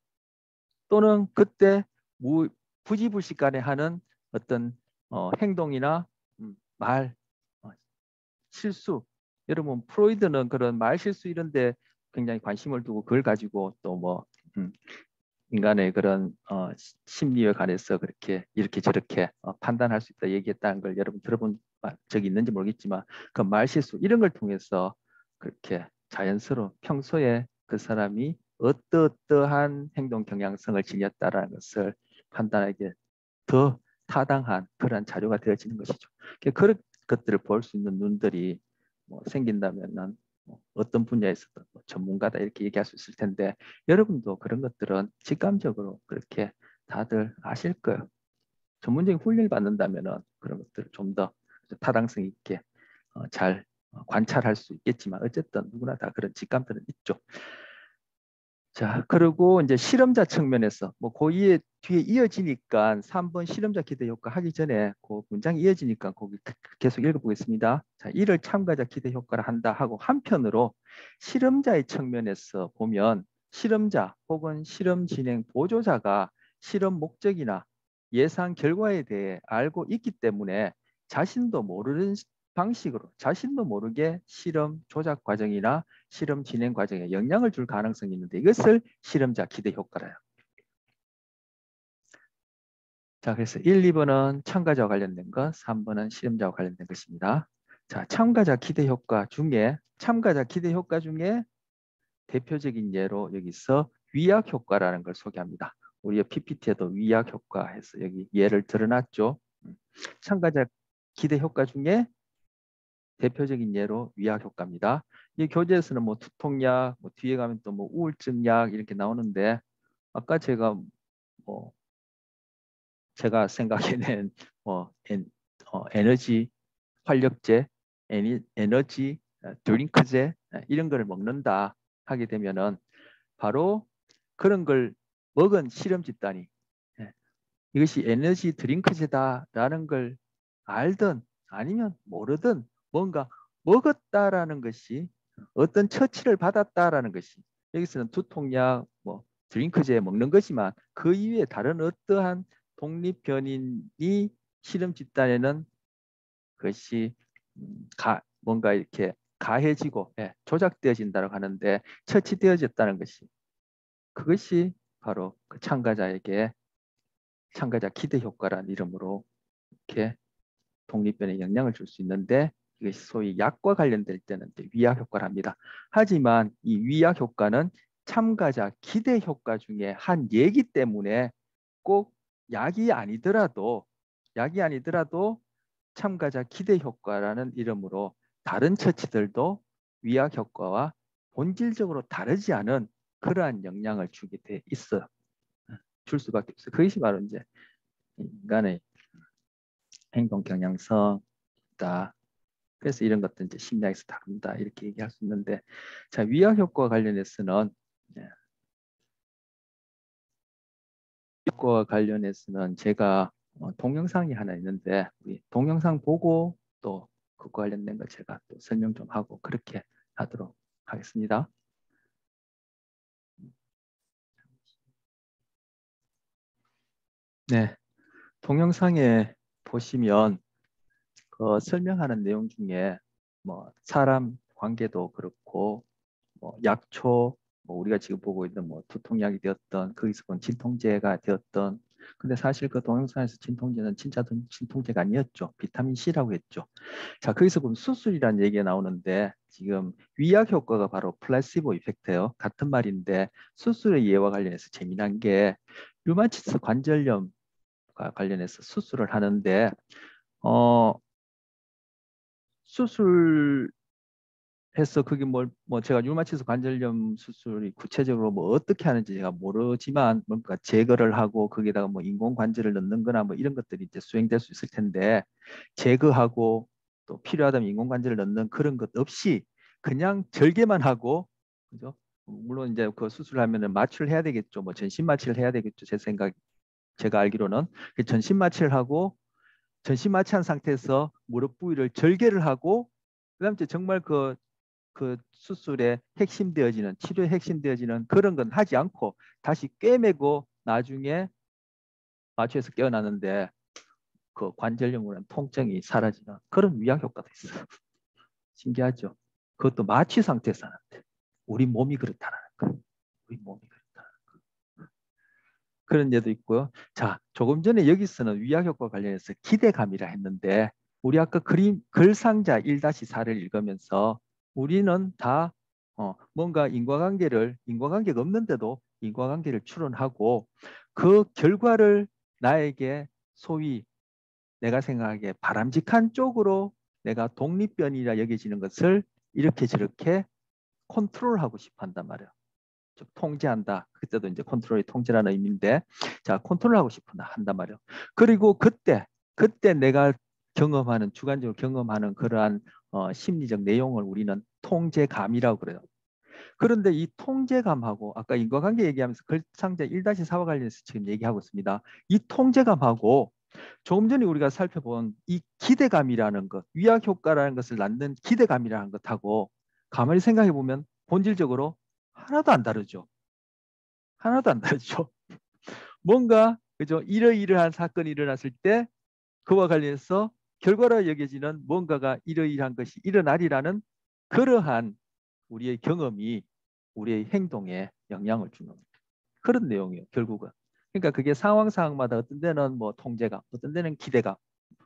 또는 그때 부지불식간에 하는 어떤 행동이나 말 실수 여러분 프로이드는 그런 말 실수 이런데 굉장히 관심을 두고 그걸 가지고 또 뭐 인간의 그런 심리에 관해서 그렇게 이렇게 저렇게 판단할 수 있다 얘기했다는 걸 여러분 들어본 적이 있는지 모르겠지만 그 말실수 이런 걸 통해서 그렇게 자연스러운 평소에 그 사람이 어떠한 행동 경향성을 지녔다라는 것을 판단하기에 더 타당한 그런 자료가 되어지는 것이죠. 그런 것들을 볼 수 있는 눈들이 뭐 생긴다면은 어떤 분야에서도 뭐 전문가다 이렇게 얘기할 수 있을 텐데 여러분도 그런 것들은 직감적으로 그렇게 다들 아실 거예요. 전문적인 훈련을 받는다면은 그런 것들을 좀 더 타당성 있게 잘 관찰할 수 있겠지만 어쨌든 누구나 다 그런 직감들은 있죠. 자, 그리고 이제 실험자 측면에서 뭐 그 뒤에 이어지니까 3번 실험자 기대 효과 하기 전에 그 문장이 이어지니까 거기 계속 읽어보겠습니다. 자, 이를 참가자 기대 효과를 한다 하고 한편으로 실험자의 측면에서 보면 실험자 혹은 실험 진행 보조자가 실험 목적이나 예상 결과에 대해 알고 있기 때문에 자신도 모르는 방식으로 자신도 모르게 실험 조작 과정이나 실험 진행 과정에 영향을 줄 가능성이 있는데 이것을 실험자 기대 효과래요. 자, 그래서 1, 2번은 참가자와 관련된 것, 3번은 실험자와 관련된 것입니다. 자, 참가자 기대 효과 중에 대표적인 예로 여기서 위약 효과라는 걸 소개합니다. 우리 PPT에도 위약 효과 해서 여기 예를 들어놨죠. 참가자 기대 효과 중에 대표적인 예로 위약 효과입니다. 이 교재에서는 뭐 두통약, 뭐 뒤에 가면 또 뭐 우울증약 이렇게 나오는데 아까 뭐 제가 생각에는 뭐 에너지 활력제, 에너지 드링크제 이런 거를 먹는다 하게 되면은 바로 그런 걸 먹은 실험 집단이 예, 이것이 에너지 드링크제다라는 걸 알든 아니면 모르든 뭔가 먹었다라는 것이 어떤 처치를 받았다라는 것이 여기서는 두통약, 뭐 드링크제 먹는 거지만 그 이외에 다른 어떠한 독립 변인이 실험 집단에는 그것이 뭔가 이렇게 가해지고 조작되어진다고 하는데 처치되어졌다는 것이 그것이 바로 그 참가자 기대 효과라는 이름으로 이렇게 독립변에 영향을 줄 수 있는데 이것이 소위 약과 관련될 때는 위약 효과를 합니다. 하지만 이 위약 효과는 참가자 기대 효과 중에 한 예기 때문에 꼭 약이 아니더라도 참가자 기대 효과라는 이름으로 다른 처치들도 위약 효과와 본질적으로 다르지 않은 그러한 영향을 주게 돼 있어요. 줄 수밖에 없어요. 그것이 바로 이제 인간의 행동 경향성이다. 그래서 이런 것들 이제 심리학에서 다룬다 이렇게 얘기할 수 있는데, 자 위약 효과 관련해서는 효과 관련해서는 제가 동영상이 하나 있는데 우리 동영상 보고 또 그거 관련된 거 제가 또 설명 좀 하고 그렇게 하도록 하겠습니다. 네, 동영상에 보시면 그 설명하는 내용 중에 뭐 사람 관계도 그렇고 뭐 약초 뭐 우리가 지금 보고 있는 뭐 두통약이 되었던 거기서 본 진통제가 되었던 근데 사실 그 동영상에서 진통제는 진짜 진통제가 아니었죠. 비타민 C라고 했죠. 자, 거기서 보면 수술이라는 얘기가 나오는데 지금 위약 효과가 바로 플라시보 이펙트예요. 같은 말인데 수술의 예와 관련해서 재미난 게 류마티스 관절염과 관련해서 수술을 하는데 어 수술해서 그게 뭐 제가 류마티스 관절염 수술이 구체적으로 뭐 어떻게 하는지 제가 모르지만 뭔가 제거를 하고 거기다가 뭐 인공 관절을 넣는 거나 뭐 이런 것들이 이제 수행될 수 있을 텐데 제거하고 또 필요하다면 인공 관절을 넣는 그런 것 없이 그냥 절개만 하고 그죠? 물론 이제 그 수술하면은 마취를 해야 되겠죠. 뭐 전신 마취를 해야 되겠죠. 제가 알기로는 전신 마취를 하고 전신 마취한 상태에서 무릎 부위를 절개를 하고 그다음에 정말 그 수술의 핵심 되어지는 치료의 핵심 되어지는 그런 건 하지 않고 다시 꿰매고 나중에 마취해서 깨어나는데 그 관절염으로 통증이 사라지는 그런 위약 효과도 있어요. 신기하죠? 그것도 마취 상태에서 하는데 우리 몸이 그렇다는 거. 우리 몸이 그렇다는 거. 그런 예도 있고요. 자, 조금 전에 여기서는 위약 효과 관련해서 기대감이라 했는데 우리 아까 글상자 1-4를 읽으면서 우리는 다 뭔가 인과관계가 없는데도 인과관계를 추론하고 그 결과를 나에게 소위 내가 생각하기에 바람직한 쪽으로 내가 독립변이라 여겨지는 것을 이렇게 저렇게 컨트롤하고 싶어 한단 말이에요. 즉 통제한다. 그때도 이제 컨트롤이 통제라는 의미인데, 자 컨트롤하고 싶어 한단 말이에요. 그리고 그때 내가 주관적으로 경험하는 그러한 심리적 내용을 우리는 통제감이라고 그래요. 그런데 이 통제감하고 아까 인과관계 얘기하면서 글상자 1-4와 관련해서 지금 얘기하고 있습니다. 이 통제감하고 조금 전에 우리가 살펴본 이 기대감이라는 것, 위약 효과라는 것을 낳는 기대감이라는 것하고 가만히 생각해 보면 본질적으로 하나도 안 다르죠. 하나도 안 다르죠. 뭔가 그죠? 이러이러한 사건이 일어났을 때 그와 관련해서 결과로 여겨지는 뭔가가 이러이러한 것이 일어나리라는 그러한 우리의 경험이 우리의 행동에 영향을 주는 그런 내용이에요. 결국은. 그러니까 그게 상황마다 어떤 데는 뭐 통제감, 어떤 데는 기대감,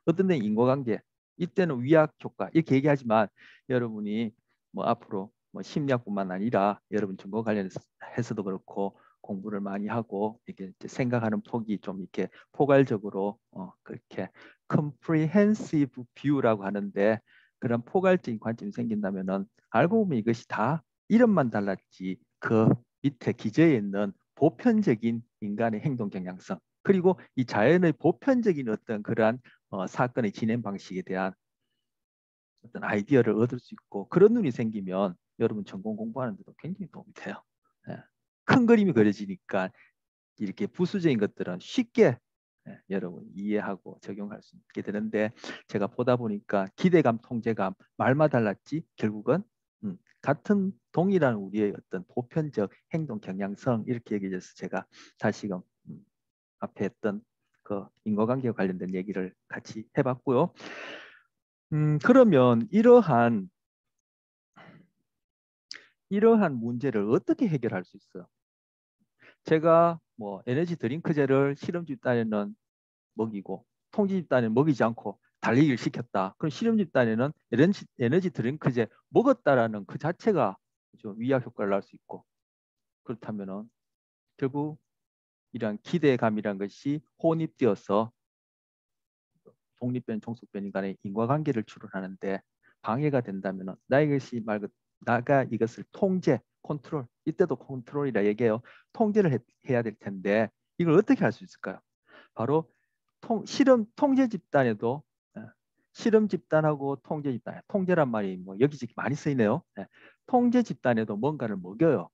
어떤 데는 인과관계, 이때는 위약 효과 이렇게 얘기하지만 여러분이 뭐 앞으로 뭐 심리학뿐만 아니라 여러분 전공 관련해서도 그렇고 공부를 많이 하고 이렇게 생각하는 폭이 좀 이렇게 포괄적으로 그렇게 comprehensive view라고 하는데 그런 포괄적인 관점이 생긴다면은 알고 보면 이것이 다 이름만 달랐지 그 밑에 기저에 있는 보편적인 인간의 행동 경향성 그리고 이 자연의 보편적인 어떤 그러한 사건의 진행 방식에 대한 어떤 아이디어를 얻을 수 있고 그런 눈이 생기면 여러분 전공 공부하는 데도 굉장히 도움이 돼요. 예. 큰 그림이 그려지니까 이렇게 부수적인 것들은 쉽게 여러분 이해하고 적용할 수 있게 되는데 제가 보다 보니까 기대감, 통제감 말만 달랐지 결국은 같은 동일한 우리의 어떤 보편적 행동 경향성 이렇게 얘기해서 제가 다시금 앞에 했던 그 인과관계와 관련된 얘기를 같이 해봤고요. 그러면 이러한 문제를 어떻게 해결할 수 있어요? 제가 뭐 에너지 드링크제를 실험 집단에는 먹이고 통지 집단에 먹이지 않고 달리기를 시켰다. 그럼 실험 집단에는 에너지 드링크제 먹었다라는 그 자체가 좀 위약 효과를 낳을 수 있고 그렇다면은 결국 이러한 기대감이란 것이 혼입되어서 독립변, 종속변 인간의 인과관계를 추론하는데 방해가 된다면 나가 이것을 통제, 컨트롤, 이때도 컨트롤이라 얘기해요. 통제를 해야 될 텐데 이걸 어떻게 할 수 있을까요? 바로 통제 집단에도 실험 집단하고 통제 집단, 통제란 말이 뭐 여기저기 많이 쓰이네요. 통제 집단에도 뭔가를 먹여요.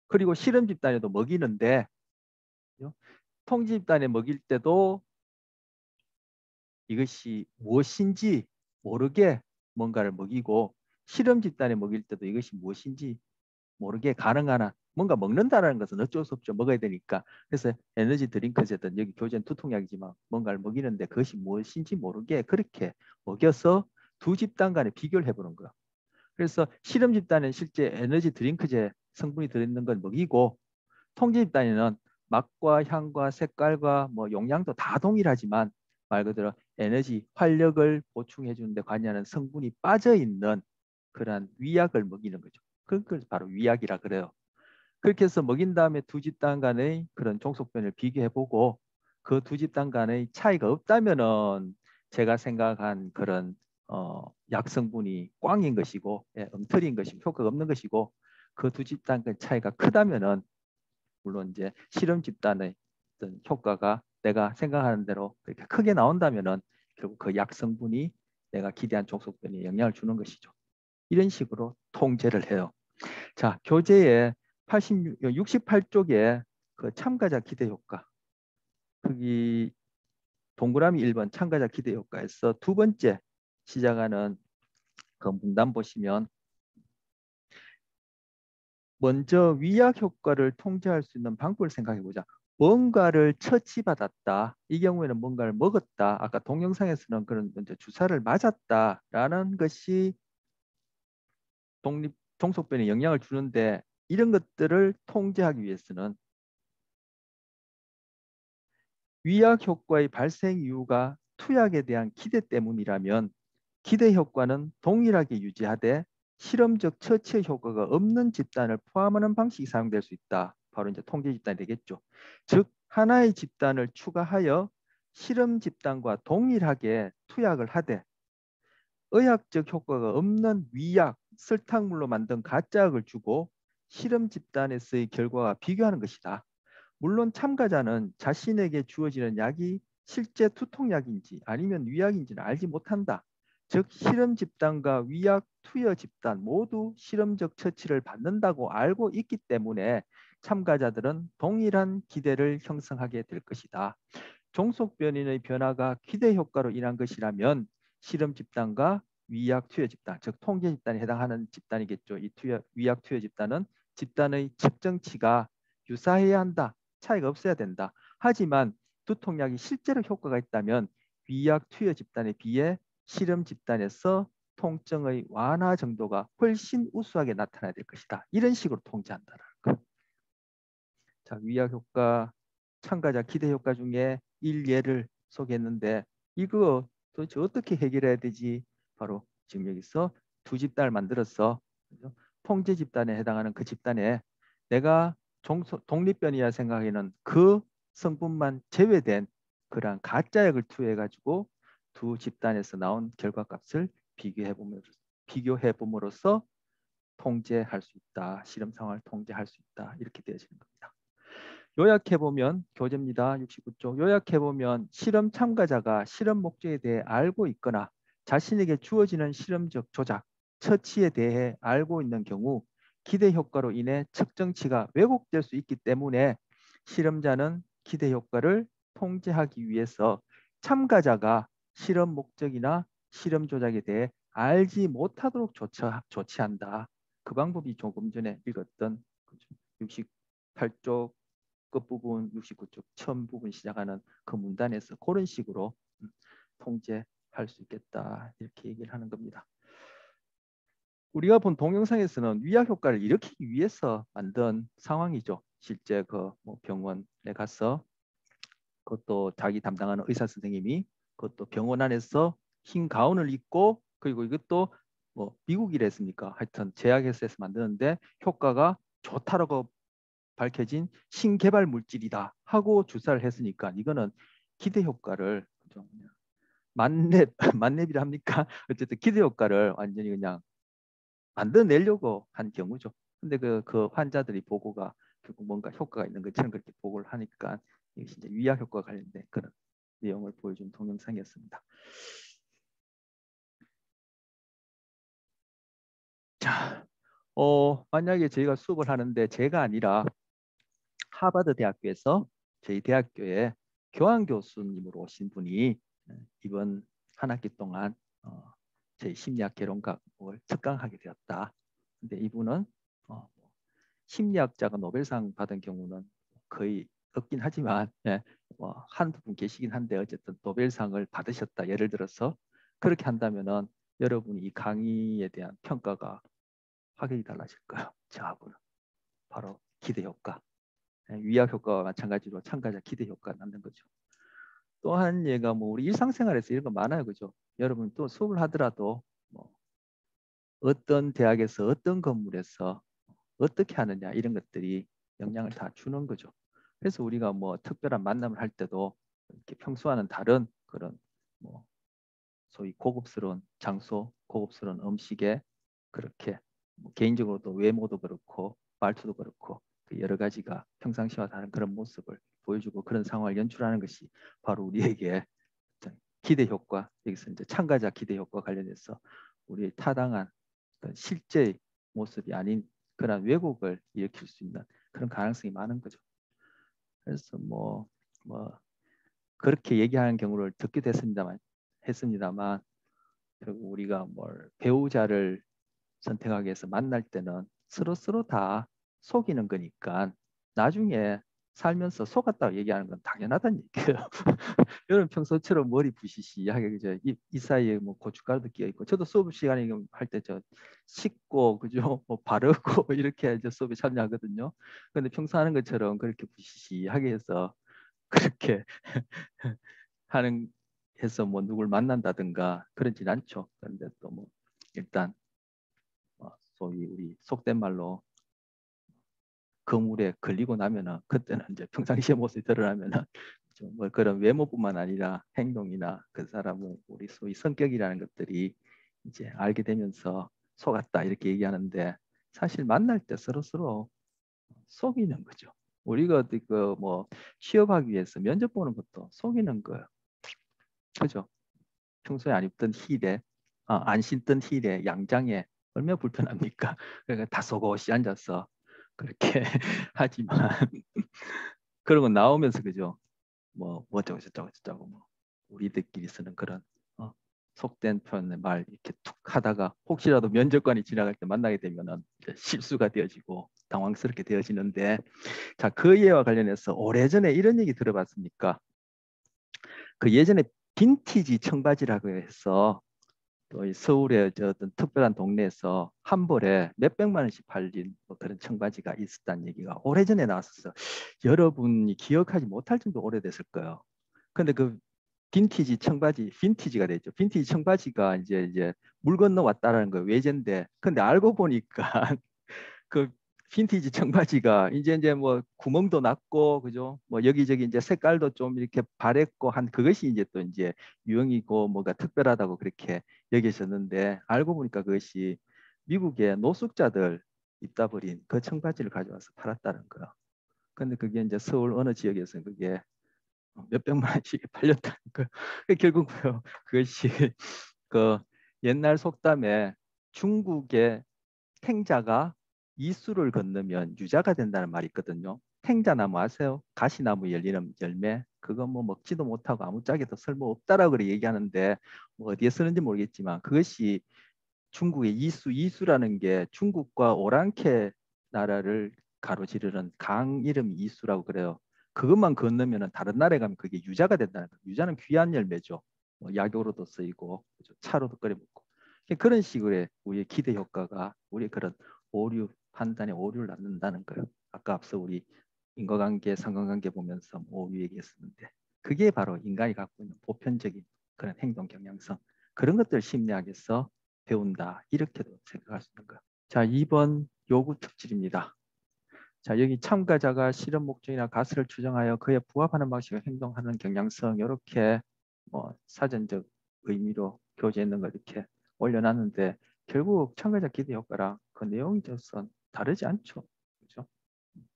그리고 실험 집단에도 먹이는데 통제 집단에 먹일 때도 이것이 무엇인지 모르게 뭔가를 먹이고 실험 집단에 먹일 때도 이것이 무엇인지 모르게 가능한 한 뭔가 먹는다라는 것은 어쩔 수 없죠. 먹어야 되니까. 그래서 에너지 드링크제든 여기 교제는 두통약이지만 뭔가를 먹이는데 그것이 무엇인지 모르게 그렇게 먹여서 두 집단 간에 비교를 해보는 거예요. 그래서 실험 집단은 실제 에너지 드링크제 성분이 들어있는 걸 먹이고 통제 집단에는 맛과 향과 색깔과 뭐 용량도 다 동일하지만 말 그대로 에너지, 활력을 보충해 주는데 관여하는 성분이 빠져 있는 그러한 위약을 먹이는 거죠. 그걸 바로 위약이라 그래요. 그렇게 해서 먹인 다음에 두 집단 간의 그런 종속변을 비교해 보고 그 두 집단 간의 차이가 없다면은 제가 생각한 그런 약성분이 꽝인 것이고 엉터리인 것이고 효과가 없는 것이고 그 두 집단 간 차이가 크다면은 물론 이제 실험 집단의 어떤 효과가 내가 생각하는 대로 그렇게 크게 나온다면은 결국 그 약성분이 내가 기대한 족속변에 영향을 주는 것이죠. 이런 식으로 통제를 해요. 자, 교재에 68쪽에 그 참가자 기대 효과. 거기 동그라미 1번 참가자 기대 효과에서 두 번째 시작하는 그 문단 보시면 먼저 위약 효과를 통제할 수 있는 방법을 생각해 보자. 뭔가를 처치받았다. 이 경우에는 뭔가를 먹었다. 아까 동영상에서는 그런 이제 주사를 맞았다라는 것이 종속변에 영향을 주는데 이런 것들을 통제하기 위해서는 위약 효과의 발생 이유가 투약에 대한 기대 때문이라면 기대 효과는 동일하게 유지하되 실험적 처치의 효과가 없는 집단을 포함하는 방식이 사용될 수 있다. 바로 이제 통제 집단이 되겠죠. 즉 하나의 집단을 추가하여 실험 집단과 동일하게 투약을 하되 의학적 효과가 없는 위약, 설탕물로 만든 가짜약을 주고 실험 집단에서의 결과와 비교하는 것이다. 물론 참가자는 자신에게 주어지는 약이 실제 두통약인지 아니면 위약인지는 알지 못한다. 즉 실험 집단과 위약 투여 집단 모두 실험적 처치를 받는다고 알고 있기 때문에 참가자들은 동일한 기대를 형성하게 될 것이다. 종속 변인의 변화가 기대 효과로 인한 것이라면 실험 집단과 위약 투여 집단, 즉 통제 집단에 해당하는 집단이겠죠. 이 위약 투여 집단은 집단의 측정치가 유사해야 한다. 차이가 없어야 된다. 하지만 두통약이 실제로 효과가 있다면 위약 투여 집단에 비해 실험 집단에서 통증의 완화 정도가 훨씬 우수하게 나타나야 될 것이다. 이런 식으로 통제한다는 거. 자, 위약 효과, 참가자 기대 효과 중에 일예를 소개했는데 이거 도대체 어떻게 해결해야 되지? 바로 지금 여기서 두 집단을 만들었어. 그죠? 통제 집단에 해당하는 그 집단에 내가 독립변이라 생각하는 그 성분만 제외된 그러한 가짜약을 투여해 가지고 두 집단에서 나온 결과값을 비교해 봄으로써 통제할 수 있다. 실험 상황을 통제할 수 있다. 이렇게 되어지는 겁니다. 요약해보면 교재입니다. 69쪽. 요약해보면 실험 참가자가 실험 목적에 대해 알고 있거나 자신에게 주어지는 실험적 조작, 처치에 대해 알고 있는 경우 기대 효과로 인해 측정치가 왜곡될 수 있기 때문에 실험자는 기대 효과를 통제하기 위해서 참가자가 실험 목적이나 실험 조작에 대해 알지 못하도록 조치한다. 그 방법이 조금 전에 읽었던 68쪽 끝부분 69쪽 처음 부분 시작하는 그 문단에서 그런 식으로 통제할 수 있겠다 이렇게 얘기를 하는 겁니다. 우리가 본 동영상에서는 위약 효과를 일으키기 위해서 만든 상황이죠. 실제 그 뭐 병원에 가서 그것도 자기 담당하는 의사 선생님이 그것도 병원 안에서 흰 가운을 입고 그리고 이것도 뭐 미국이랬습니까? 하여튼 제약회사에서 만드는데 효과가 좋다라고 밝혀진 신개발 물질이다 하고 주사를 했으니까 이거는 기대 효과를 좀 만렙 만렙이라 합니까? 어쨌든 기대 효과를 완전히 그냥 만들어내려고 한 경우죠. 근데 그 환자들이 보고가 결국 뭔가 효과가 있는 것처럼 그렇게 보고를 하니까 이것이 이제 위약 효과 관련된 그런 내용을 보여준 동영상이었습니다. 자, 만약에 저희가 수업을 하는데 제가 아니라 하버드 대학교에서 저희 대학교에 교환 교수님으로 오신 분이 이번 한 학기 동안 저희 심리학 개론 과목을 특강하게 되었다. 근데 이분은 심리학자가 노벨상 받은 경우는 거의 없긴 하지만 한두 분 계시긴 한데 어쨌든 노벨상을 받으셨다. 예를 들어서 그렇게 한다면은 여러분이 이 강의에 대한 평가가 확연히 달라질 거예요. 저하고는 바로 기대 효과. 위약 효과와 마찬가지로 참가자 기대 효과가 남는 거죠. 또한 얘가 뭐 우리 일상생활에서 이런 거 많아요, 그죠? 여러분 또 수업을 하더라도 뭐 어떤 대학에서 어떤 건물에서 어떻게 하느냐 이런 것들이 영향을 다 주는 거죠. 그래서 우리가 뭐 특별한 만남을 할 때도 이렇게 평소와는 다른 그런 뭐 소위 고급스러운 장소, 고급스러운 음식에 그렇게 뭐 개인적으로도 외모도 그렇고 말투도 그렇고 그 여러 가지가 평상시와 다른 그런 모습을 보여주고 그런 상황을 연출하는 것이 바로 우리에게 기대 효과, 여기서 이제 참가자 기대 효과 관련해서 우리의 타당한 실제 모습이 아닌 그런 왜곡을 일으킬 수 있는 그런 가능성이 많은 거죠. 그래서 뭐 그렇게 얘기하는 경우를 듣게 했습니다만 결국 우리가 뭘 배우자를 선택하기 위해서 만날 때는 서로 다 속이는 거니까 나중에 살면서 속았다고 얘기하는 건 당연하다는 얘기예요. 여러분 평소처럼 머리 부시시하게 그죠? 이 사이에 뭐 고춧가루도 끼어 있고 저도 수업 시간에 할 때 저 씻고 그죠? 뭐 바르고 이렇게 이제 수업에 참여하거든요. 근데 평소 하는 것처럼 그렇게 부시시하게 해서 그렇게 하는 해서 뭐 누굴 만난다든가 그러진 않죠. 그런데 또 뭐 일단 소위 우리 속된 말로 거물에 걸리고 나면은 그때는 이제 평상시의 모습이 드러나면은 뭐 그런 외모뿐만 아니라 행동이나 그 사람의 우리 소위 성격이라는 것들이 이제 알게 되면서 속았다 이렇게 얘기하는데 사실 만날 때 서로 속이는 거죠. 우리가 어디 그뭐 취업하기 위해서 면접 보는 것도 속이는 거예요. 그죠? 평소에 안 입던 힐에 안 신던 힐에 양장에 얼마나 불편합니까? 그러니까 다소곳이 앉아서 그렇게 하지만 그런 거 나오면서 그죠? 뭐 어쩌고 저쩌고 저쩌고 뭐 우리들끼리 쓰는 그런 속된 표현의 말 이렇게 툭 하다가 혹시라도 면접관이 지나갈 때 만나게 되면은 실수가 되어지고 당황스럽게 되어지는데 자, 그 예와 관련해서 오래전에 이런 얘기 들어봤습니까? 그 예전에 빈티지 청바지라고 해서 또 이 서울의 어떤 특별한 동네에서 한 벌에 몇백만 원씩 팔린 뭐 그런 청바지가 있었다는 얘기가 오래전에 나왔었어요. 여러분이 기억하지 못할 정도 오래됐을 거예요. 근데 그 빈티지 청바지, 빈티지가 됐죠. 빈티지 청바지가 이제 물 건너 왔다라는 거예요. 외제인데. 근데 알고 보니까 그 빈티지 청바지가 이제 뭐 구멍도 났고 그죠? 뭐 여기저기 이제 색깔도 좀 이렇게 바랬고 한 그것이 이제 또 이제 유행이고 뭐가 특별하다고 그렇게 여기셨는데 알고 보니까 그것이 미국의 노숙자들 입다 버린 그 청바지를 가져와서 팔았다는 거야. 근데 그게 이제 서울 어느 지역에서 그게 몇백만 원씩 팔렸다는 거. 결국 그것이 그 옛날 속담에 중국의 탱자가 이수를 건너면 유자가 된다는 말이 있거든요. 탱자나무 아세요? 가시나무 열리는 열매. 그거 뭐 먹지도 못하고 아무짝에도 쓸모없다라고 그래 얘기하는데 뭐 어디에 쓰는지 모르겠지만 그것이 중국의 이수라는 게 중국과 오랑캐 나라를 가로지르는 강 이름이 이수라고 그래요. 그것만 건너면 다른 나라에 가면 그게 유자가 된다는 거예요. 유자는 귀한 열매죠. 뭐 약으로도 쓰이고 차로도 끓여 먹고 그런 식으로 우리의 기대 효과가 우리 그런 오류 판단에 오류를 낳는다는 거예요. 아까 앞서 우리 인과관계, 상관관계 보면서 뭐 오류 얘기했었는데 그게 바로 인간이 갖고 있는 보편적인 그런 행동 경향성 그런 것들 심리학에서 배운다 이렇게도 생각할 수 있는 거예요. 자, 2번 요구 특질입니다. 자, 여기 참가자가 실험 목적이나 가설을 추정하여 그에 부합하는 방식으로 행동하는 경향성 이렇게 뭐 사전적 의미로 교재에 있는 거 이렇게 올려놨는데 결국 참가자 기대 효과랑 그 내용이 저선 다르지 않죠. 그렇죠?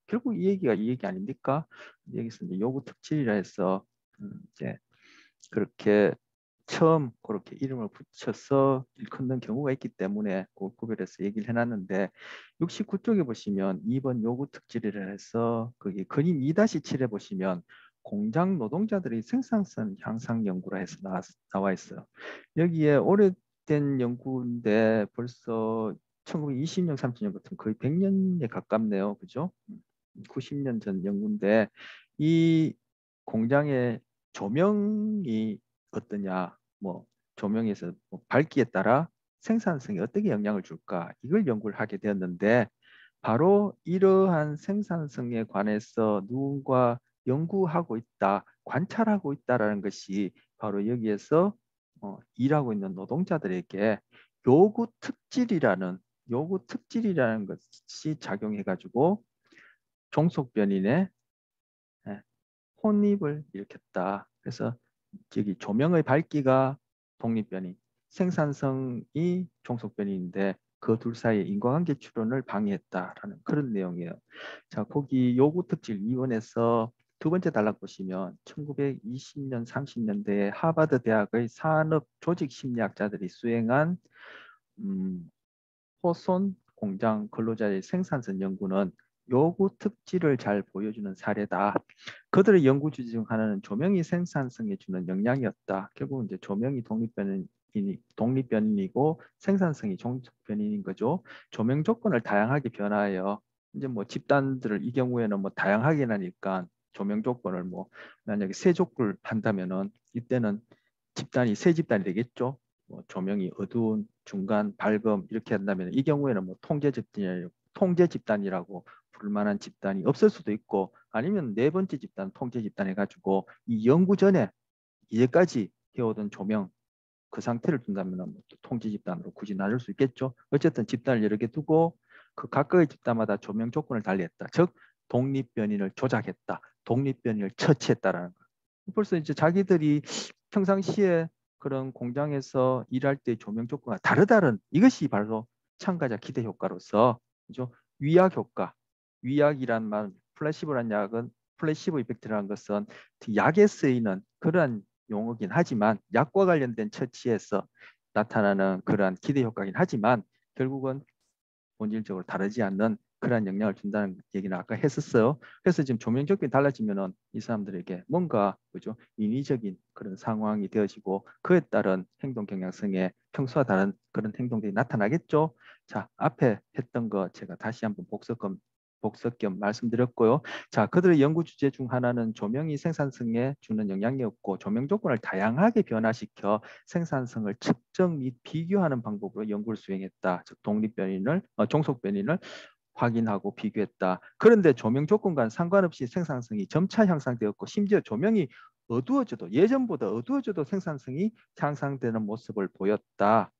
결국 이 얘기가 이 얘기 아닙니까? 여기서 이제 요구 특질이라 해서 이제 그렇게 처음 그렇게 이름을 붙여서 일컫는 경우가 있기 때문에 그 구별해서 얘기를 해놨는데 69쪽에 보시면 2번 요구 특질이라 해서 거기 그림 2-7에 보시면 공장 노동자들의 생산성 향상 연구라 해서 나와 있어요. 여기에 오래된 연구인데 벌써 1920년, 30년 같은 거의 100년에 가깝네요. 그죠? 90년 전 연구인데 이 공장의 조명이 어떠냐, 뭐 조명에서 뭐 밝기에 따라 생산성에 어떻게 영향을 줄까 이걸 연구를 하게 되었는데 바로 이러한 생산성에 관해서 누군가 연구하고 있다, 관찰하고 있다라는 것이 바로 여기에서 일하고 있는 노동자들에게 요구 특질이라는 것이 작용해가지고 종속변인의 혼입을 일으켰다. 그래서 저기 조명의 밝기가 독립변이, 생산성이 종속변이인데 그 둘 사이의 인과관계 추론을 방해했다라는 그런 내용이에요. 자, 거기 요구 특질 2번에서 두 번째 단락 보시면 1920년, 30년대에 하버드 대학의 산업 조직 심리학자들이 수행한 호손 공장 근로자의 생산성 연구는 요구 특질을 잘 보여주는 사례다. 그들의 연구 주제 중 하나는 조명이 생산성에 주는 영향이었다. 결국은 이제 조명이 독립변인이고 생산성이 종속변인인 거죠. 조명 조건을 다양하게 변화해요. 이제 뭐 집단들을 이 경우에는 뭐 다양하게 나니까 조명 조건을 뭐 만약에 세 족을 한다면은 이때는 집단이 세 집단이 되겠죠. 뭐 조명이 어두운, 중간, 밝음 이렇게 한다면 이 경우에는 뭐 통제 집단이라고 부를 만한 집단이 없을 수도 있고 아니면 네 번째 집단, 통제 집단 해가지고 이 연구 전에 이제까지 해오던 조명 그 상태를 둔다면 뭐 통제 집단으로 굳이 나눌 수 있겠죠. 어쨌든 집단을 여러 개 두고 그 각각의 집단마다 조명 조건을 달리했다. 즉 독립변인을 조작했다. 독립변인을 처치했다라는 거. 벌써 이제 자기들이 평상시에 그런 공장에서 일할 때 조명 조건과 다르다는 이것이 바로 참가자 기대 효과로서 그죠? 위약 효과, 위약이란 말, 플래시보란 약은 플래시보 이펙트라는 것은 약에 쓰이는 그러한 용어긴 하지만 약과 관련된 처치에서 나타나는 그러한 기대 효과긴 하지만 결국은 본질적으로 다르지 않는 그러한 영향을 준다는 얘기는 아까 했었어요. 그래서 지금 조명 조건이 달라지면은 이 사람들에게 뭔가 그죠 인위적인 그런 상황이 되어지고 그에 따른 행동 경향성에 평소와 다른 그런 행동들이 나타나겠죠. 자, 앞에 했던 거 제가 다시 한번 복습 겸 말씀드렸고요. 자, 그들의 연구 주제 중 하나는 조명이 생산성에 주는 영향이었고 조명 조건을 다양하게 변화시켜 생산성을 측정 및 비교하는 방법으로 연구를 수행했다. 즉 독립변인을 종속변인을 확인하고 비교했다. 그런데 조명 조건과는 상관없이 생산성이 점차 향상되었고 심지어 조명이 어두워져도 예전보다 어두워져도 생산성이 향상되는 모습을 보였다.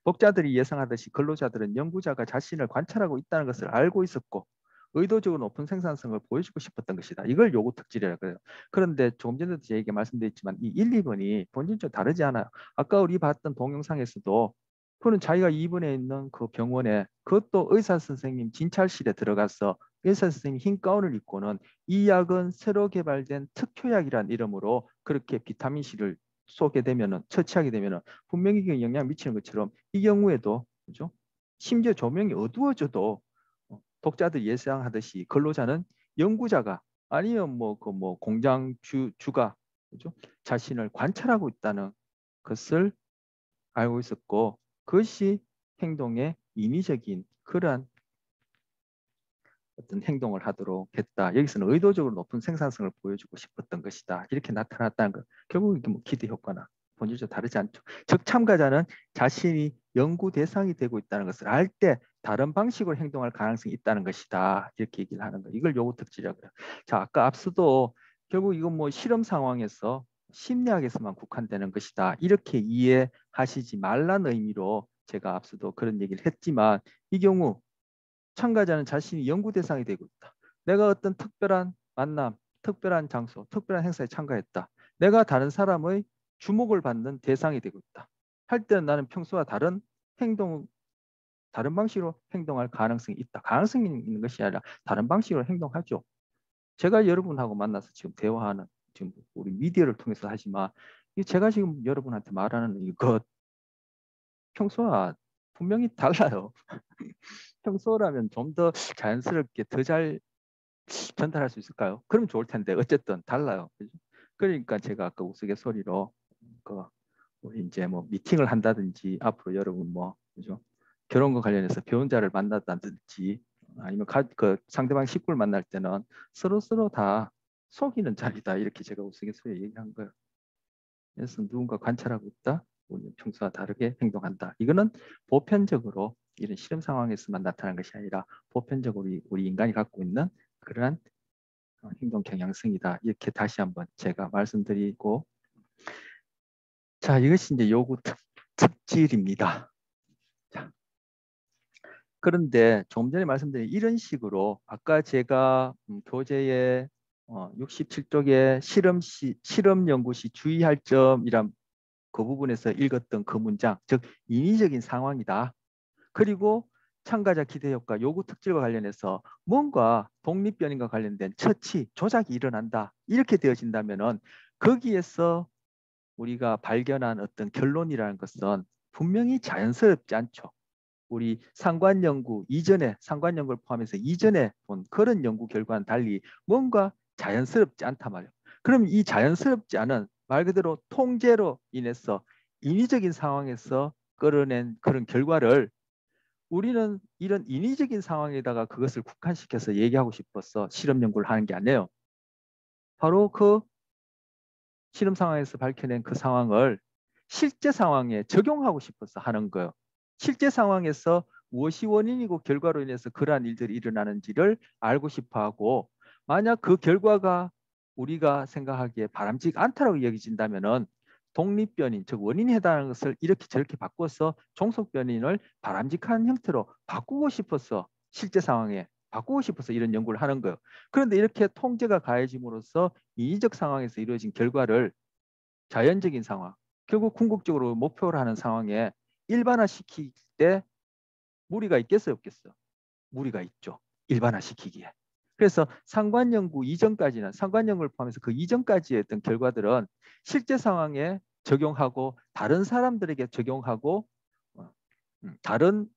독자들이 예상하듯이 근로자들은 연구자가 자신을 관찰하고 있다는 것을 알고 있었고 의도적으로 높은 생산성을 보여주고 싶었던 것이다. 이걸 요구 특질이라고 그래요. 그런데 조금 전에도 제가 말씀드렸지만 이 1, 2번이 본질적으로 다르지 않아요. 아까 우리 봤던 동영상에서도 그는 자기가 입원해 있는 그 병원에 그것도 의사 선생님 진찰실에 들어가서 의사 선생님 흰 가운을 입고는 이 약은 새로 개발된 특효약이란 이름으로 그렇게 비타민 C를 쏘게 되면은 처치하게 되면은 분명히 영향을 미치는 것처럼 이 경우에도 그죠? 심지어 조명이 어두워져도 독자들 예상하듯이 근로자는 연구자가 아니면 뭐 그 뭐 공장 주가 그죠? 자신을 관찰하고 있다는 것을 알고 있었고 그것이 행동의 인위적인 그러한 어떤 행동을 하도록 했다. 여기서는 의도적으로 높은 생산성을 보여주고 싶었던 것이다. 이렇게 나타났다는 것. 결국 이게 뭐 기대 효과나 본질적으로 다르지 않죠. 즉 참가자는 자신이 연구 대상이 되고 있다는 것을 알 때 다른 방식으로 행동할 가능성이 있다는 것이다. 이렇게 얘기를 하는 거. 이걸 요구 특질이라고 해요. 자, 아까 앞서도 결국 이건 뭐 실험 상황에서 심리학에서만 국한되는 것이다. 이렇게 이해하시지 말라는 의미로 제가 앞서도 그런 얘기를 했지만 이 경우 참가자는 자신이 연구 대상이 되고 있다. 내가 어떤 특별한 만남, 특별한 장소, 특별한 행사에 참가했다. 내가 다른 사람의 주목을 받는 대상이 되고 있다. 할 때는 나는 평소와 다른 행동, 다른 방식으로 행동할 가능성이 있다. 가능성이 있는 것이 아니라 다른 방식으로 행동하죠. 제가 여러분하고 만나서 지금 대화하는 지금 우리 미디어를 통해서 하지만 제가 지금 여러분한테 말하는 이것 평소와 분명히 달라요. 평소라면 좀 더 자연스럽게 더 잘 전달할 수 있을까요? 그러면 좋을 텐데 어쨌든 달라요. 그죠? 그러니까 제가 아까 우스갯소리로 그 우리 이제 뭐 미팅을 한다든지 앞으로 여러분 뭐 그죠? 결혼과 관련해서 배우자를 만났다든지 아니면 그 상대방 식구를 만날 때는 서로 다 속이는 자리다 이렇게 제가 우스갯소리 얘기한 거예요. 그래서 누군가 관찰하고 있다. 우리는 평소와 다르게 행동한다. 이거는 보편적으로 이런 실험 상황에서만 나타나는 것이 아니라 보편적으로 우리 인간이 갖고 있는 그러한 행동 경향성이다. 이렇게 다시 한번 제가 말씀드리고 자 이것이 이제 요구 특질입니다. 자, 그런데 조금 전에 말씀드린 이런 식으로 아까 제가 교재에 67쪽에 실험 연구 시 주의할 점이란 그 부분에서 읽었던 그 문장, 즉 인위적인 상황이다. 그리고 참가자 기대 효과 요구 특질과 관련해서 뭔가 독립변인과 관련된 처치, 조작이 일어난다. 이렇게 되어진다면은 거기에서 우리가 발견한 어떤 결론이라는 것은 분명히 자연스럽지 않죠. 우리 상관 연구 이전에 상관 연구를 포함해서 이전에 본 그런 연구 결과와는 달리 뭔가 자연스럽지 않단 말이에요. 그럼 이 자연스럽지 않은 말 그대로 통제로 인해서 인위적인 상황에서 끌어낸 그런 결과를 우리는 이런 인위적인 상황에다가 그것을 국한시켜서 얘기하고 싶어서 실험 연구를 하는 게 아니에요. 바로 그 실험 상황에서 밝혀낸 그 상황을 실제 상황에 적용하고 싶어서 하는 거예요. 실제 상황에서 무엇이 원인이고 결과로 인해서 그러한 일들이 일어나는지를 알고 싶어하고, 만약 그 결과가 우리가 생각하기에 바람직하지 않다고 여겨진다면은 독립변인, 즉 원인에 해당하는 것을 이렇게 저렇게 바꿔서 종속변인을 바람직한 형태로 바꾸고 싶어서, 실제 상황에 바꾸고 싶어서 이런 연구를 하는 거예요. 그런데 이렇게 통제가 가해짐으로써 인위적 상황에서 이루어진 결과를 자연적인 상황, 결국 궁극적으로 목표를 하는 상황에 일반화시킬 때 무리가 있겠어요, 없겠어요? 무리가 있죠. 일반화시키기에. 그래서 상관연구 이전까지는, 상관연구를 포함해서 그 이전까지의 어떤 결과들은 실제 상황에 적용하고 다른 사람들에게 적용하고 다른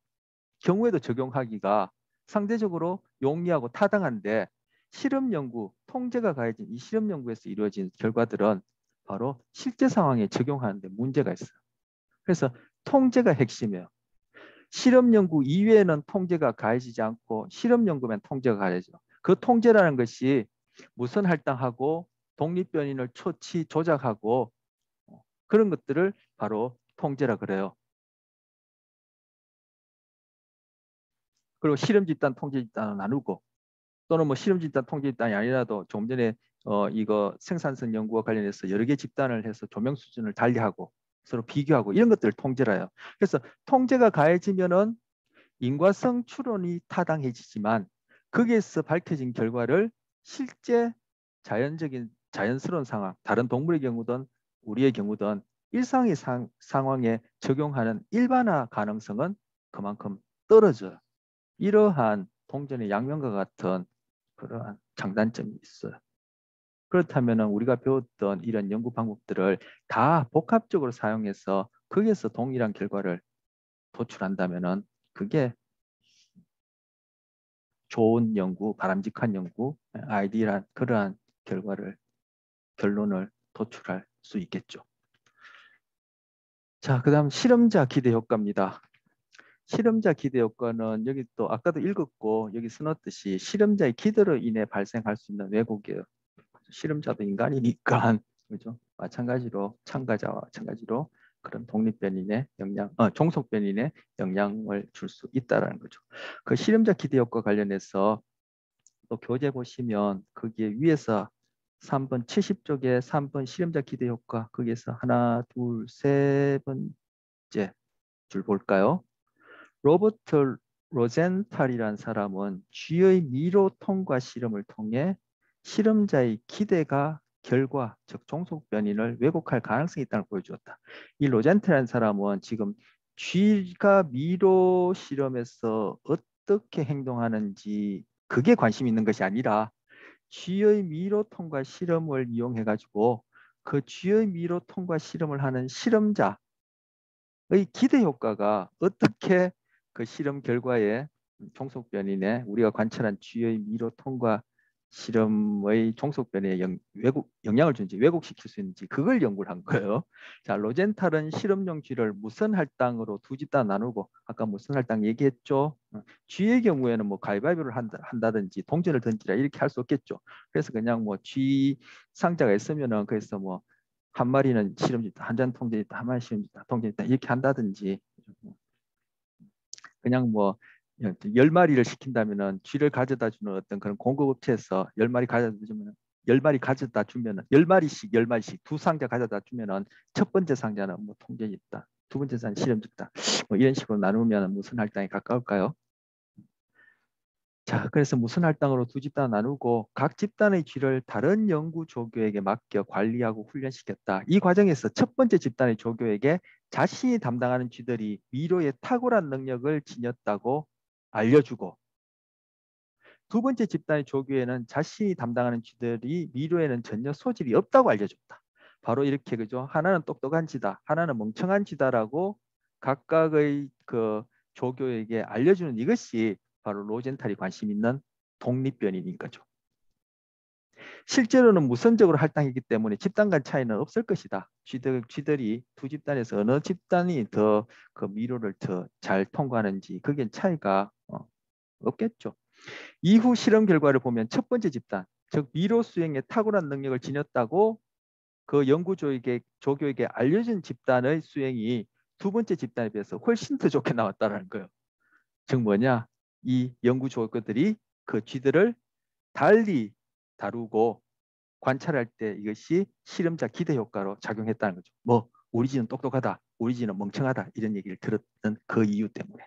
경우에도 적용하기가 상대적으로 용이하고 타당한데, 실험 연구, 통제가 가해진 이 실험 연구에서 이루어진 결과들은 바로 실제 상황에 적용하는데 문제가 있어요. 그래서 통제가 핵심이에요. 실험 연구 이외에는 통제가 가해지지 않고 실험 연구면 통제가 가해져. 그 통제라는 것이 무선 할당하고 독립변인을 초치 조작하고 그런 것들을 바로 통제라 그래요. 그리고 실험 집단, 통제 집단을 나누고, 또는 뭐 실험 집단, 통제 집단이 아니라도 좀 전에 이거 생산성 연구와 관련해서 여러 개 집단을 해서 조명 수준을 달리하고 서로 비교하고 이런 것들을 통제라 해요. 그래서 통제가 가해지면은 인과성 추론이 타당해지지만 거기에서 밝혀진 결과를 실제 자연적인 자연스러운 상황, 다른 동물의 경우든 우리의 경우든 일상의 상황에 적용하는 일반화 가능성은 그만큼 떨어져요. 이러한 동전의 양면과 같은 그러한 장단점이 있어요. 그렇다면 우리가 배웠던 이런 연구 방법들을 다 복합적으로 사용해서 거기에서 동일한 결과를 도출한다면 그게 좋은 연구, 바람직한 연구, 아이디어란 그러한 결과를, 결론을 도출할 수 있겠죠. 자, 그 다음 실험자 기대 효과입니다. 실험자 기대 효과는 여기 또 아까도 읽었고 여기 써놨듯이 실험자의 기대로 인해 발생할 수 있는 왜곡이에요. 실험자도 인간이니까 그죠? 마찬가지로 참가자와 마찬가지로 그런 독립변인의 영향, 종속변인의 영향을 줄 수 있다라는 거죠. 그 실험자 기대 효과 관련해서 또 교재 보시면 거기에 위에서 3번 70쪽에 3번 실험자 기대 효과, 거기에서 하나, 둘, 세 번째 줄 볼까요? 로버트 로젠탈이라는 사람은 쥐의 미로 통과 실험을 통해 실험자의 기대가 결과, 즉 종속 변인을 왜곡할 가능성이 있다는 걸 보여주었다. 이 로젠탈이라는 사람은 지금 쥐가 미로 실험에서 어떻게 행동하는지 그게 관심 있는 것이 아니라 쥐의 미로 통과 실험을 이용해 가지고 그 쥐의 미로 통과 실험을 하는 실험자의 기대 효과가 어떻게 그 실험 결과에 종속 변인에 우리가 관찰한 쥐의 미로 통과 실험의 종속 변이에 영향을 준지 왜곡시킬 수 있는지 그걸 연구를 한 거예요. 자, 로젠탈은 실험용 쥐를 무선 할당으로 두 집단 나누고, 아까 무선 할당 얘기했죠. 쥐의 경우에는 뭐 가위바위보를 한다든지 동전을 던지라 이렇게 할 수 없겠죠. 그래서 그냥 뭐 쥐 상자가 있으면은 그래서 뭐 한 마리는 실험 집단, 한 잔 통제 집단, 한 마리 실험 집단, 통제 집단 이렇게 한다든지, 그냥 뭐 10마리를 시킨다면은 쥐를 가져다 주는 어떤 그런 공급업체에서 10마리 가져다 주면 10마리 가져다 주면은 10마리씩 두 상자 가져다 주면은 첫 번째 상자는 뭐 통제 집단, 두 번째 상자는 실험 집단, 뭐 이런 식으로 나누면 무슨 할당에 가까울까요? 자, 그래서 무슨 할당으로 두 집단 나누고 각 집단의 쥐를 다른 연구 조교에게 맡겨 관리하고 훈련시켰다. 이 과정에서 첫 번째 집단의 조교에게 자신이 담당하는 쥐들이 미로의 탁월한 능력을 지녔다고 알려주고, 두 번째 집단의 조교에는 자신이 담당하는 쥐들이 미로에는 전혀 소질이 없다고 알려줬다. 바로 이렇게, 그죠? 하나는 똑똑한 쥐다, 하나는 멍청한 쥐다라고 각각의 그 조교에게 알려주는 이것이 바로 로젠탈이 관심 있는 독립변인인 거죠. 실제로는 무선적으로 할당했기 때문에 집단 간 차이는 없을 것이다. 쥐들이 두 집단에서 어느 집단이 더 그 미로를 더 잘 통과하는지 그게 차이가 없겠죠. 이후 실험 결과를 보면 첫 번째 집단, 즉 미로 수행에 탁월한 능력을 지녔다고 그 조교에게 알려진 집단의 수행이 두 번째 집단에 비해서 훨씬 더 좋게 나왔다는 거예요. 즉 뭐냐? 이 연구 조건들이 그 쥐들을 달리 다루고 관찰할 때 이것이 실험자 기대 효과로 작용했다는 거죠. 뭐 우리 쥐는 똑똑하다, 우리 쥐는 멍청하다 이런 얘기를 들었던 그 이유 때문에.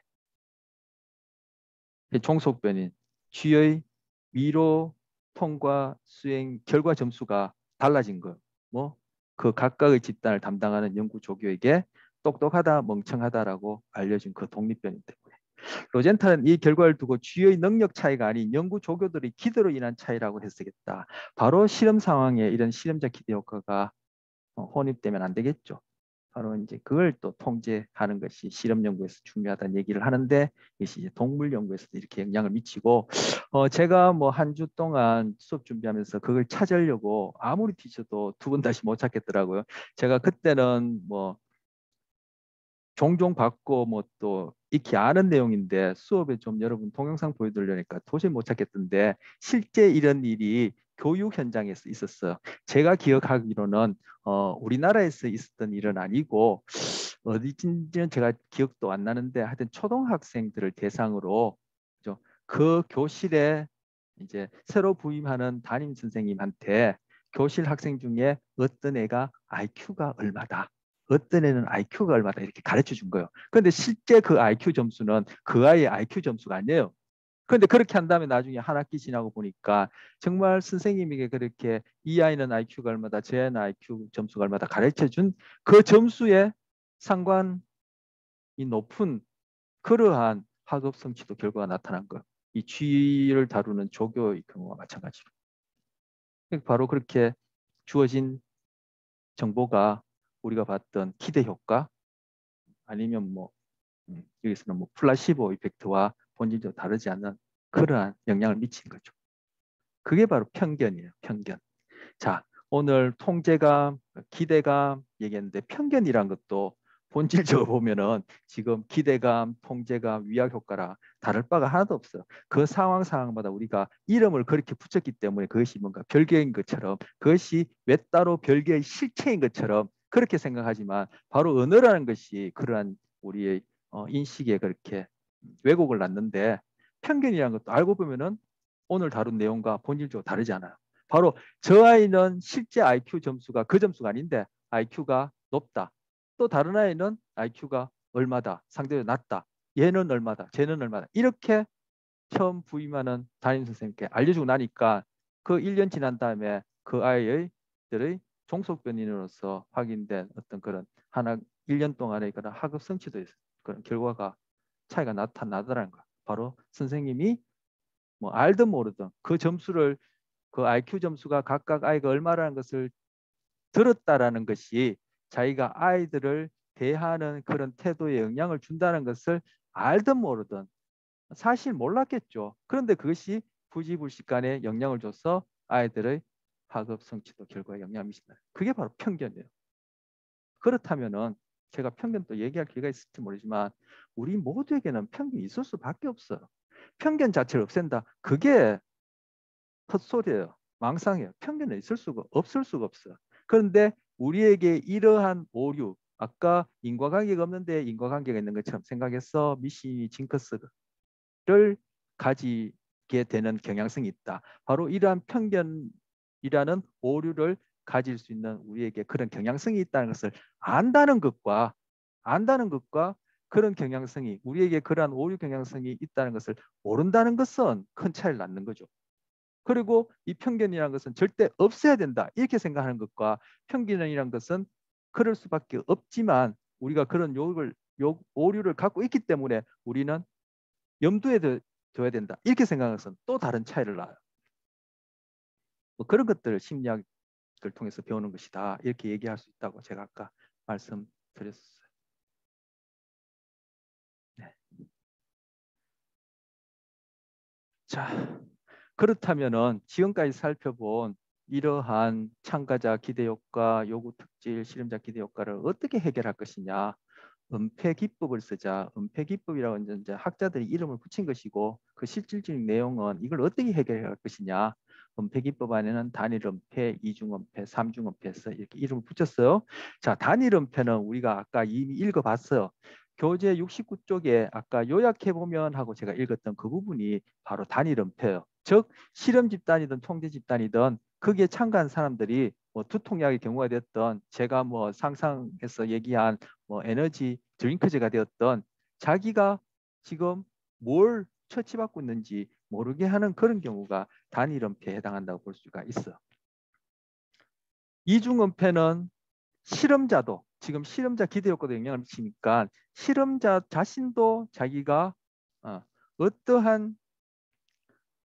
종속변인, 쥐의 미로, 통과, 수행, 결과 점수가 달라진 거. 뭐 그 각각의 집단을 담당하는 연구 조교에게 똑똑하다, 멍청하다라고 알려진 그 독립변인 때문에. 로젠타는 이 결과를 두고 쥐의 능력 차이가 아닌 연구 조교들의 기대로 인한 차이라고 해석했다. 바로 실험 상황에 이런 실험자 기대 효과가 혼입되면 안 되겠죠. 바로 이제 그걸 또 통제하는 것이 실험 연구에서 중요하다는 얘기를 하는데 이것이 이제 동물 연구에서도 이렇게 영향을 미치고 제가 뭐 한 주 동안 수업 준비하면서 그걸 찾으려고 아무리 뒤져도 두 번 다시 못 찾겠더라고요. 제가 그때는 뭐 종종 받고 뭐 또 익히 아는 내용인데 수업에 좀 여러분 동영상 보여드리려니까 도저히 못 찾겠던데 실제 이런 일이 교육 현장에서 있었어요. 제가 기억하기로는 우리나라에서 있었던 일은 아니고 어디인지는 제가 기억도 안 나는데 하여튼 초등학생들을 대상으로 그 교실에 이제 새로 부임하는 담임 선생님한테 교실 학생 중에 어떤 애가 IQ가 얼마다, 어떤 애는 IQ가 얼마다 이렇게 가르쳐 준 거예요. 그런데 실제 그 IQ 점수는 그 아이의 IQ 점수가 아니에요. 그런데 그렇게 한 다음에 나중에 한 학기 지나고 보니까 정말 선생님에게 그렇게 이 아이는 IQ가 얼마다, 저 아이는 IQ 점수가 얼마다 가르쳐 준 그 점수에 상관이 높은 그러한 학업 성취도 결과가 나타난 것. 이 쥐를 다루는 조교의 경우와 마찬가지로. 바로 그렇게 주어진 정보가 우리가 봤던 기대 효과 아니면 뭐 여기서는 뭐 플라시보 이펙트와 본질적으로 다르지 않는 그러한 영향을 미친 거죠. 그게 바로 편견이에요. 편견. 자, 오늘 통제감, 기대감 얘기했는데 편견이란 것도 본질적으로 보면은 지금 기대감, 통제감, 위약 효과랑 다를 바가 하나도 없어요. 그 상황마다 우리가 이름을 그렇게 붙였기 때문에 그것이 뭔가 별개인 것처럼 그것이 외따로 별개의 실체인 것처럼 그렇게 생각하지만 바로 언어라는 것이 그러한 우리의 인식에 그렇게 왜곡을 낳는데 편견이라는 것도 알고 보면은 오늘 다룬 내용과 본질적으로 다르지 않아요. 바로 저 아이는 실제 IQ 점수가 그 점수가 아닌데 IQ가 높다. 또 다른 아이는 IQ가 얼마다. 상대적으로 낮다. 얘는 얼마다. 쟤는 얼마다. 이렇게 처음 부임하는 담임 선생님께 알려주고 나니까 그 1년 지난 다음에 그 아이들의 종속변인으로서 확인된 어떤 그런 하나 1년 동안의 그런 학업 성취도에 그런 결과가 차이가 나타나더라는 거야. 바로 선생님이 뭐 알든 모르든 그 점수를 그 IQ 점수가 각각 아이가 얼마라는 것을 들었다라는 것이 자기가 아이들을 대하는 그런 태도에 영향을 준다는 것을 알든 모르든 사실 몰랐겠죠. 그런데 그것이 부지불식간에 영향을 줘서 아이들의 학업 성취도 결과에 영향을 미친다. 그게 바로 편견이에요. 그렇다면은 제가 편견 또 얘기할 기회가 있을지 모르지만 우리 모두에게는 편견이 있을 수밖에 없어요. 편견 자체를 없앤다. 그게 헛소리예요. 망상이에요. 편견은 있을 수가 없을 수가 없어요. 그런데 우리에게 이러한 오류, 아까 인과관계가 없는데 인과관계가 있는 것처럼 생각해서 미시 징크스를 가지게 되는 경향성이 있다. 바로 이러한 편견이라는 오류를 가질 수 있는 우리에게 그런 경향성이 있다는 것을 안다는 것과 그런 경향성이 우리에게 그러한 오류 경향성이 있다는 것을 모른다는 것은 큰 차이를 낳는 거죠. 그리고 이 편견이라는 것은 절대 없애야 된다 이렇게 생각하는 것과 편견이라는 것은 그럴 수밖에 없지만 우리가 그런 오류를 갖고 있기 때문에 우리는 염두에 둬야 된다 이렇게 생각하는 것은 또 다른 차이를 낳아요. 뭐 그런 것들을 심리학을 통해서 배우는 것이다 이렇게 얘기할 수 있다고 제가 아까 말씀드렸어요. 네. 자, 그렇다면은 지금까지 살펴본 이러한 참가자 기대 효과, 요구 특질, 실험자 기대 효과를 어떻게 해결할 것이냐. 은폐 기법을 쓰자. 은폐 기법이라고 이제 학자들이 이름을 붙인 것이고 그 실질적인 내용은 이걸 어떻게 해결할 것이냐. 은폐 기법 안에는 단일 은폐, 이중 은폐, 삼중 은폐에서 이렇게 이름을 붙였어요. 자, 단일 은폐는 우리가 아까 이미 읽어봤어요. 교재 69쪽에 아까 요약해보면 하고 제가 읽었던 그 부분이 바로 단일 은폐예요. 즉 실험 집단이든 통제 집단이든 거기에 참가한 사람들이 뭐 두통약의 경우가 되었던 제가 뭐 상상해서 얘기한 뭐 에너지 드링크제가 되었던 자기가 지금 뭘 처치받고 있는지 모르게 하는 그런 경우가 단일 은폐에 해당한다고 볼 수가 있어. 이중 은폐는 실험자도 지금 실험자 기대 효과도 영향을 미치니까 실험자 자신도 자기가 어떠한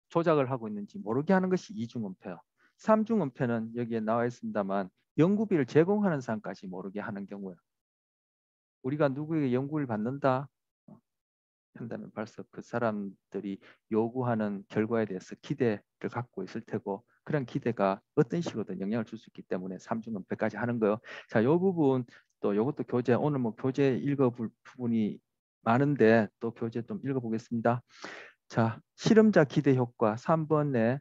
조작을 하고 있는지 모르게 하는 것이 이중 은폐요. 삼중 은폐는 여기에 나와 있습니다만 연구비를 제공하는 사람까지 모르게 하는 경우예요. 우리가 누구에게 연구를 받는다 한다면 벌써 그 사람들이 요구하는 결과에 대해서 기대를 갖고 있을 테고 그런 기대가 어떤 식으로든 영향을 줄 수 있기 때문에 삼중 은폐까지 하는 거요. 자, 이 부분 또 이것도 교재 오늘 뭐 교재 읽어볼 부분이 많은데 또 교재 좀 읽어보겠습니다. 자, 실험자 기대 효과 3번에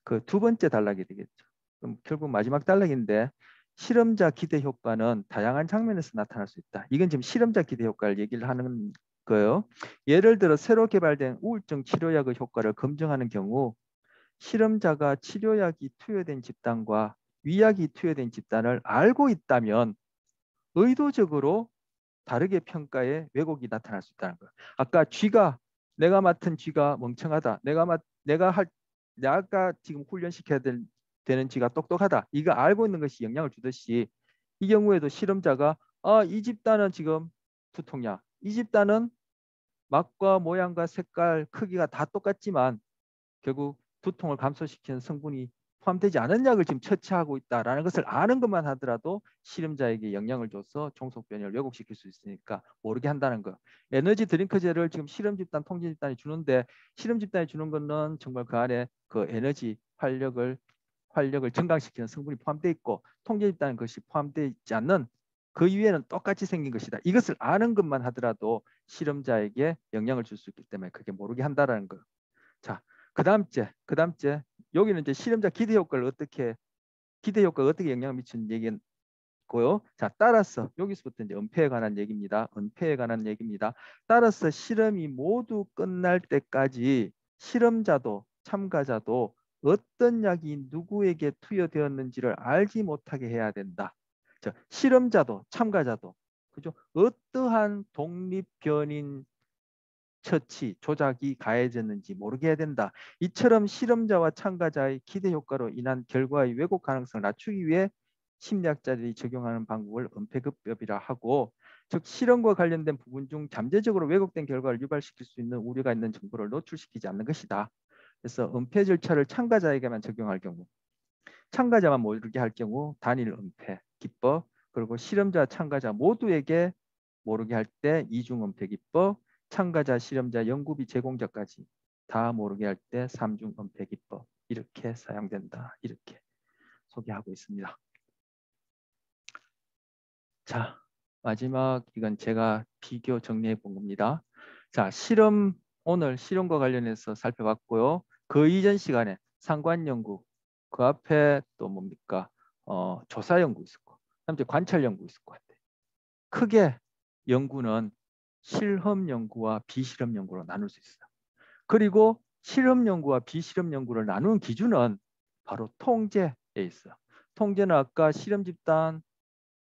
그 두 번째 단락이 되겠죠. 그럼 결국 마지막 단락인데 실험자 기대 효과는 다양한 장면에서 나타날 수 있다. 이건 지금 실험자 기대 효과를 얘기를 하는 거예요. 예를 들어 새로 개발된 우울증 치료약의 효과를 검증하는 경우 실험자가 치료약이 투여된 집단과 위약이 투여된 집단을 알고 있다면 의도적으로 다르게 평가에 왜곡이 나타날 수 있다는 거예요. 아까 내가 맡은 쥐가 멍청하다. 내가 지금 훈련시켜야 되는 쥐가 똑똑하다. 이거 알고 있는 것이 영향을 주듯이 이 경우에도 실험자가 이 집단은 지금 두통약. 이 집단은 맛과 모양과 색깔, 크기가 다 똑같지만 결국 두통을 감소시키는 성분이 포함되지 않은 약을 지금 처치하고 있다라는 것을 아는 것만 하더라도 실험자에게 영향을 줘서 종속 변이를 왜곡시킬 수 있으니까 모르게 한다는 거. 에너지 드링크제를 지금 실험 집단, 통제 집단이 주는데 실험 집단이 주는 거는 정말 그 안에 그 에너지 활력을 증강시키는 성분이 포함되어 있고 통제 집단은 그것이 포함되어 있지 않는 그 이외에는 똑같이 생긴 것이다. 이것을 아는 것만 하더라도 실험자에게 영향을 줄 수 있기 때문에 그게 모르게 한다라는 거. 자, 그다음째 여기는 이제 실험자 기대 효과가 어떻게 영향을 미치는 얘기고요. 자, 따라서 여기서부터 이제 은폐에 관한 얘기입니다. 은폐에 관한 얘기입니다. 따라서 실험이 모두 끝날 때까지 실험자도 참가자도 어떤 약이 누구에게 투여되었는지를 알지 못하게 해야 된다. 자, 실험자도 참가자도 그죠? 어떠한 독립 변인 처치, 조작이 가해졌는지 모르게 해야 된다. 이처럼 실험자와 참가자의 기대 효과로 인한 결과의 왜곡 가능성을 낮추기 위해 심리학자들이 적용하는 방법을 은폐급법이라 하고 즉 실험과 관련된 부분 중 잠재적으로 왜곡된 결과를 유발시킬 수 있는 우려가 있는 정보를 노출시키지 않는 것이다. 그래서 은폐 절차를 참가자에게만 적용할 경우 참가자만 모르게 할 경우 단일 은폐 기법 그리고 실험자 참가자 모두에게 모르게 할 때 이중 은폐 기법 참가자, 실험자, 연구비 제공자까지 다 모르게 할 때 삼중 은폐 기법 이렇게 사용된다. 이렇게 소개하고 있습니다. 자, 마지막 이건 제가 비교 정리해 본 겁니다. 자, 오늘 실험과 관련해서 살펴봤고요. 그 이전 시간에 상관 연구, 그 앞에 또 뭡니까? 조사 연구 있었고, 그다음에 관찰 연구 있을 것 같아요. 크게 연구는 실험 연구와 비실험 연구로 나눌 수 있어요. 그리고 실험 연구와 비실험 연구를 나누는 기준은 바로 통제에 있어요. 통제는 아까 실험 집단,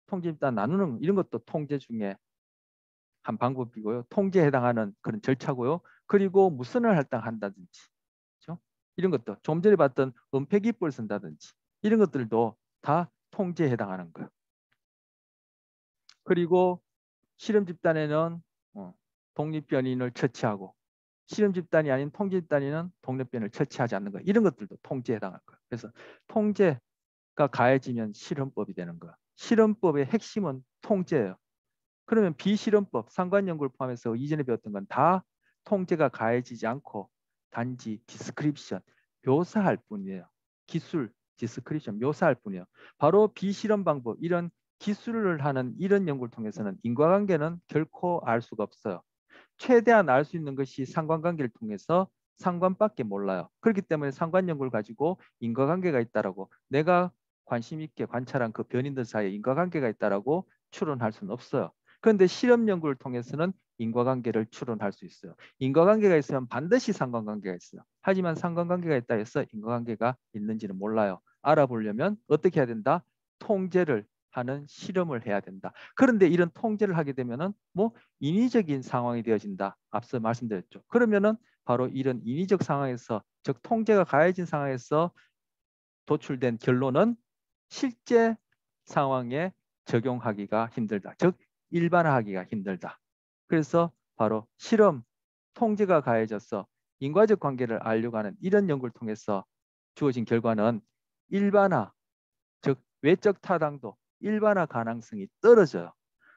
통제 집단 나누는 이런 것도 통제 중에 한 방법이고요. 통제에 해당하는 그런 절차고요. 그리고 무선을 할당한다든지, 그렇죠? 이런 것도 좀 전에 봤던 은폐기법을 쓴다든지 이런 것들도 다 통제에 해당하는 거예요. 그리고 실험 집단에는 독립변인을 처치하고 실험 집단이 아닌 통제 집단에는 독립변인을 처치하지 않는 거 이런 것들도 통제에 해당할 거예요. 그래서 통제가 가해지면 실험법이 되는 거예요. 실험법의 핵심은 통제예요. 그러면 비실험법, 상관연구를 포함해서 이전에 배웠던 건 다 통제가 가해지지 않고 단지 디스크립션, 묘사할 뿐이에요. 기술, 디스크립션, 묘사할 뿐이에요. 바로 비실험 방법, 이런 기술을 하는 이런 연구를 통해서는 인과관계는 결코 알 수가 없어요. 최대한 알 수 있는 것이 상관관계를 통해서 상관밖에 몰라요. 그렇기 때문에 상관연구를 가지고 인과관계가 있다라고 내가 관심 있게 관찰한 그 변인들 사이에 인과관계가 있다라고 추론할 수는 없어요. 그런데 실험 연구를 통해서는 인과관계를 추론할 수 있어요. 인과관계가 있으면 반드시 상관관계가 있어요. 하지만 상관관계가 있다 해서 인과관계가 있는지는 몰라요. 알아보려면 어떻게 해야 된다? 통제를 하는 실험을 해야 된다. 그런데 이런 통제를 하게 되면은 뭐 인위적인 상황이 되어진다. 앞서 말씀드렸죠. 그러면은 바로 이런 인위적 상황에서, 즉 통제가 가해진 상황에서 도출된 결론은 실제 상황에 적용하기가 힘들다. 즉 일반화하기가 힘들다. 그래서 바로 실험, 통제가 가해져서 인과적 관계를 알려고 하는 이런 연구를 통해서 주어진 결과는 일반화, 즉 외적 타당도, 일반화 가능성이 떨어져요.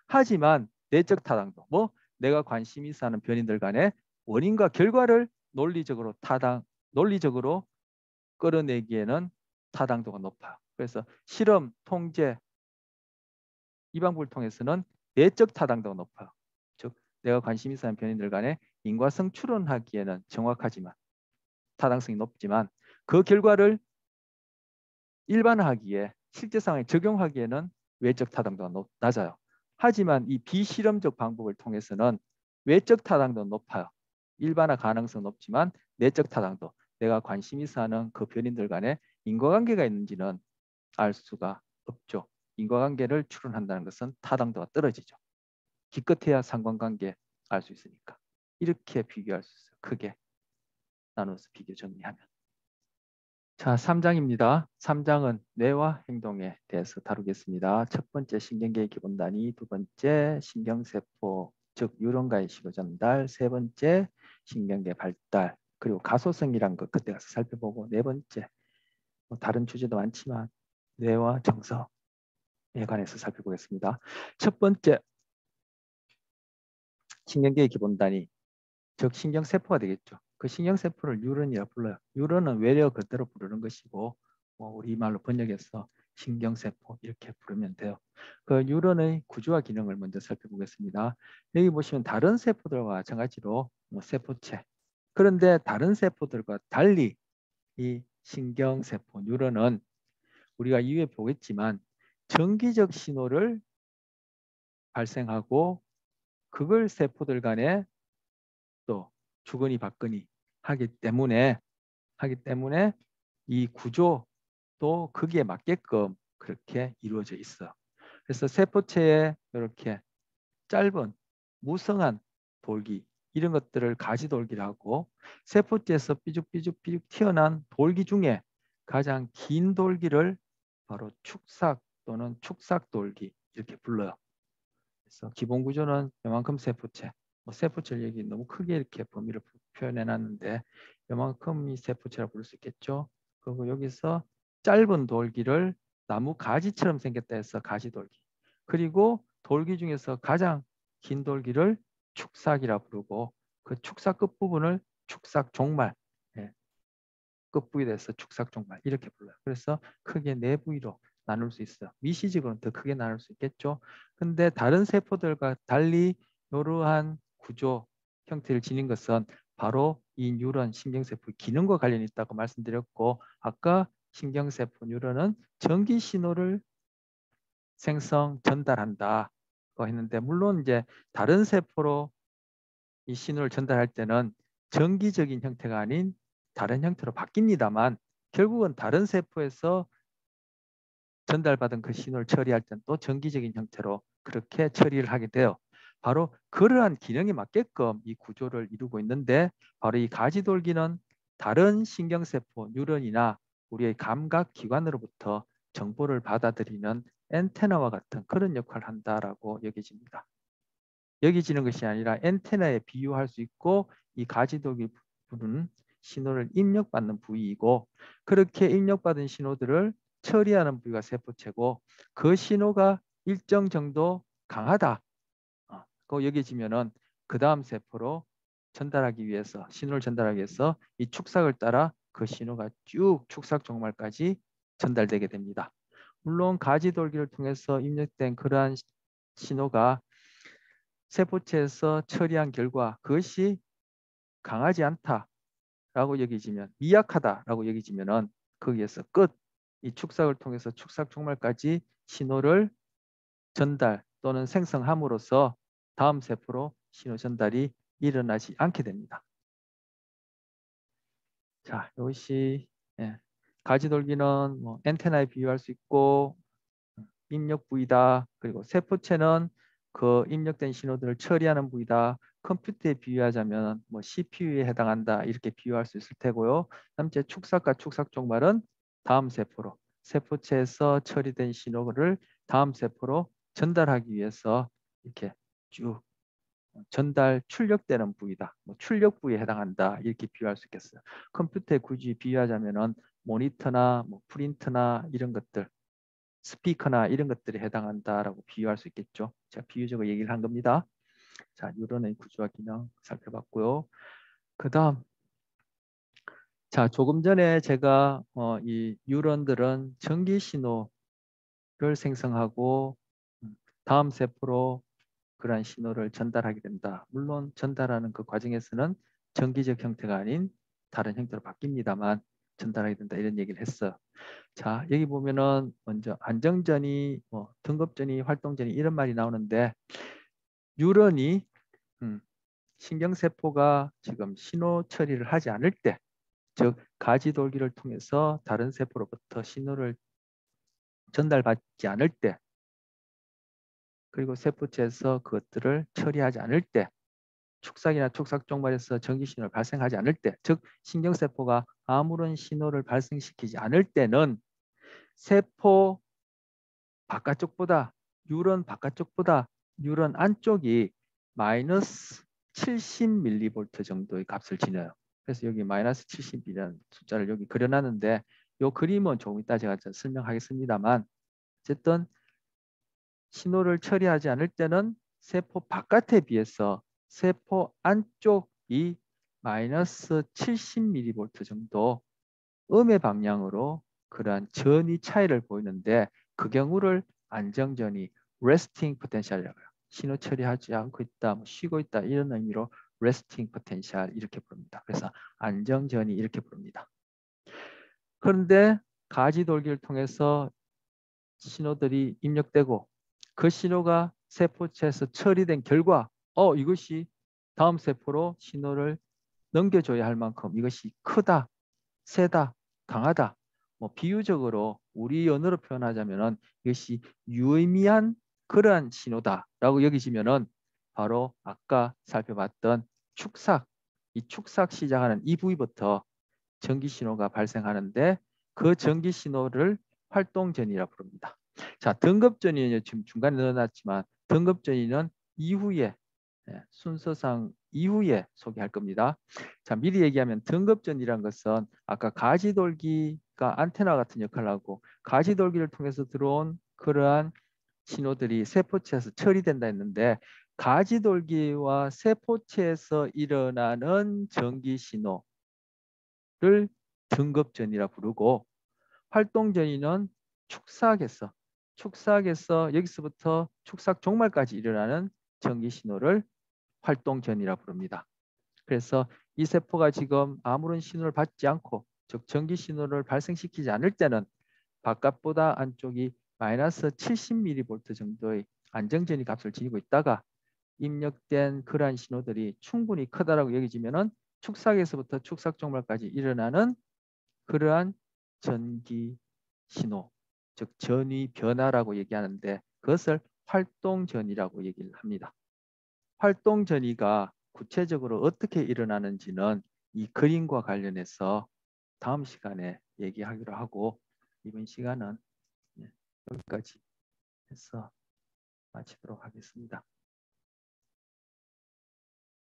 하지만 내적 타당도, 뭐 내가 관심이 있어 하는 변인들 간의 원인과 결과를 논리적으로 끌어내기에는 타당도가 높아요. 그래서 실험, 통제 이 방법을 통해서는 내적 타당도가 높아요. 즉 내가 관심 있어 하는 변인들 간의 인과성 추론하기에는 정확하지만 타당성이 높지만 그 결과를 일반화하기에 실제 상황에 적용하기에는 외적 타당도가 낮아요. 하지만 이 비실험적 방법을 통해서는 외적 타당도는 높아요. 일반화 가능성 높지만 내적 타당도, 내가 관심 있어 하는 그 변인들 간에 인과관계가 있는지는 알 수가 없죠. 인과관계를 추론한다는 것은 타당도가 떨어지죠. 기껏해야 상관관계 알 수 있으니까. 이렇게 비교할 수 있어요. 크게 나눠서 비교 정리하면. 자, 3장입니다. 3장은 뇌와 행동에 대해서 다루겠습니다. 첫 번째 신경계의 기본 단위, 두 번째 신경세포, 즉 뉴런과의 신호 전달, 세 번째 신경계 발달, 그리고 가소성이란 것 그때 가서 살펴보고, 네 번째 뭐 다른 주제도 많지만 뇌와 정서에 관해서 살펴보겠습니다. 첫 번째 신경계의 기본 단위, 즉 신경세포가 되겠죠. 그 신경세포를 뉴런이라 불러요. 뉴런은 외래어 그대로 부르는 것이고 뭐 우리말로 번역해서 신경세포 이렇게 부르면 돼요. 그 뉴런의 구조와 기능을 먼저 살펴보겠습니다. 여기 보시면 다른 세포들과 마찬가지로 뭐 세포체, 그런데 다른 세포들과 달리 이 신경세포 뉴런은 우리가 이후에 보겠지만 정기적 신호를 발생하고 그걸 세포들 간에 또 주거니 받거니 하기 때문에 이 구조도 거기에 맞게끔 그렇게 이루어져 있어. 그래서 세포체에 이렇게 짧은 무성한 돌기 이런 것들을 가지돌기라고, 세포체에서 삐죽삐죽 튀어난 돌기 중에 가장 긴 돌기를 바로 축삭 또는 축삭돌기 이렇게 불러요. 그래서 기본 구조는 요만큼 세포체, 세포체를 여기 너무 크게 이렇게 범위를 표현해 놨는데 요만큼이 세포체라고 부를 수 있겠죠. 그리고 여기서 짧은 돌기를 나무 가지처럼 생겼다 해서 가지돌기, 그리고 돌기 중에서 가장 긴 돌기를 축삭이라 부르고 그 축삭 끝부분을 축삭종말, 예, 끝부위에 대해서 축삭종말 이렇게 불러요. 그래서 크게 네 부위로 나눌 수 있어요. 미시적으로는 더 크게 나눌 수 있겠죠. 근데 다른 세포들과 달리 이러한 구조 형태를 지닌 것은 바로 이 뉴런 신경세포의 기능과 관련이 있다고 말씀드렸고, 아까 신경세포 뉴런은 전기 신호를 생성 전달한다고 했는데, 물론 이제 다른 세포로 이 신호를 전달할 때는 정기적인 형태가 아닌 다른 형태로 바뀝니다만 결국은 다른 세포에서 전달받은 그 신호를 처리할 때는 또 정기적인 형태로 그렇게 처리를 하게 돼요. 바로 그러한 기능에 맞게끔 이 구조를 이루고 있는데, 바로 이 가지돌기는 다른 신경세포, 뉴런이나 우리의 감각기관으로부터 정보를 받아들이는 엔테나와 같은 그런 역할을 한다라고 여겨집니다. 여겨지는 것이 아니라 엔테나에 비유할 수 있고, 이 가지돌기 부분은 신호를 입력받는 부위이고, 그렇게 입력받은 신호들을 처리하는 부위가 세포체고, 그 신호가 일정 정도 강하다 그 여겨지면은 그 다음 세포로 전달하기 위해서, 신호를 전달하기 위해서 이 축삭을 따라 그 신호가 쭉 축삭 종말까지 전달되게 됩니다. 물론 가지돌기를 통해서 입력된 그러한 신호가 세포체에서 처리한 결과 그것이 강하지 않다라고 여기지면, 미약하다라고 여기지면은 거기에서 이 축삭을 통해서 축삭 종말까지 신호를 전달 또는 생성함으로써 다음 세포로 신호 전달이 일어나지 않게 됩니다. 자, 이것이 가지돌기는 뭐 엔테나에 비유할 수 있고 입력 부위다. 그리고 세포체는 그 입력된 신호들을 처리하는 부위다. 컴퓨터에 비유하자면 뭐 CPU에 해당한다. 이렇게 비유할 수 있을 테고요. 남째 축삭과 축삭 종말은 다음 세포로 세포체에서 처리된 신호를 다음 세포로 전달하기 위해서 이렇게 쭉 전달 출력되는 부위다. 뭐 출력 부위에 해당한다. 이렇게 비유할 수 있겠어요. 컴퓨터에 굳이 비유하자면은 모니터나 뭐 프린터나 이런 것들, 스피커나 이런 것들이 해당한다라고 비유할 수 있겠죠. 제가 비유적으로 얘기를 한 겁니다. 자, 뉴런의 구조와 기능 살펴봤고요. 그 다음, 자, 조금 전에 제가 이 뉴런들은 전기 신호를 생성하고 다음 세포로 그러한 신호를 전달하게 된다. 물론 전달하는 그 과정에서는 정기적 형태가 아닌 다른 형태로 바뀝니다만 전달하게 된다 이런 얘기를 했어요. 자, 여기 보면은 먼저 안정전이, 등급전이, 활동전이 이런 말이 나오는데 뉴런이 신경세포가 지금 신호 처리를 하지 않을 때, 즉 가지돌기를 통해서 다른 세포로부터 신호를 전달받지 않을 때, 그리고 세포체에서 그것들을 처리하지 않을 때, 축삭이나 축삭 종말에서 전기 신호를 발생하지 않을 때, 즉 신경세포가 아무런 신호를 발생시키지 않을 때는 세포 바깥쪽보다 뉴런 바깥쪽보다 뉴런 안쪽이 마이너스 70mV 정도의 값을 지녀요. 그래서 여기 마이너스 70이라는 숫자를 여기 그려놨는데 이 그림은 조금 이따 제가 설명하겠습니다만 어쨌든 신호를 처리하지 않을 때는 세포 바깥에 비해서 세포 안쪽이 마이너스 70mV 정도 음의 방향으로 그러한 전이 차이를 보이는데 그 경우를 안정전이 resting potential이라고 해요. 신호 처리하지 않고 있다, 뭐 쉬고 있다 이런 의미로 resting potential 이렇게 부릅니다. 그래서 안정전이 이렇게 부릅니다. 그런데 가지돌기를 통해서 신호들이 입력되고 그 신호가 세포체에서 처리된 결과 이것이 다음 세포로 신호를 넘겨줘야 할 만큼 이것이 크다, 세다, 강하다. 뭐 비유적으로 우리 언어로 표현하자면은 이것이 유의미한 그러한 신호다라고 여기시면은 바로 아까 살펴봤던 축삭, 이 축삭 시작하는 이 부위부터 전기 신호가 발생하는데 그 전기 신호를 활동전이라 부릅니다. 자, 등급전이는 지금 중간에 넣어놨지만 등급전이는 이후에 순서상 이후에 소개할 겁니다. 자, 미리 얘기하면 등급전이란 것은 아까 가지돌기가 안테나 같은 역할을 하고 가지돌기를 통해서 들어온 그러한 신호들이 세포체에서 처리된다 했는데 가지돌기와 세포체에서 일어나는 전기 신호를 등급전이라 부르고 활동전이는 축삭에서 여기서부터 축삭 종말까지 일어나는 전기 신호를 활동전이라 부릅니다. 그래서 이 세포가 지금 아무런 신호를 받지 않고 즉 전기 신호를 발생시키지 않을 때는 바깥보다 안쪽이 마이너스 70mV 정도의 안정전이 값을 지니고 있다가 입력된 그러한 신호들이 충분히 크다라고 여겨지면은 축삭에서부터 축삭 종말까지 일어나는 그러한 전기 신호, 즉 전위 변화라고 얘기하는데 그것을 활동전이라고 얘기를 합니다. 활동 전이가 구체적으로 어떻게 일어나는지는 이 그림과 관련해서 다음 시간에 얘기하기로 하고 이번 시간은 여기까지 해서 마치도록 하겠습니다.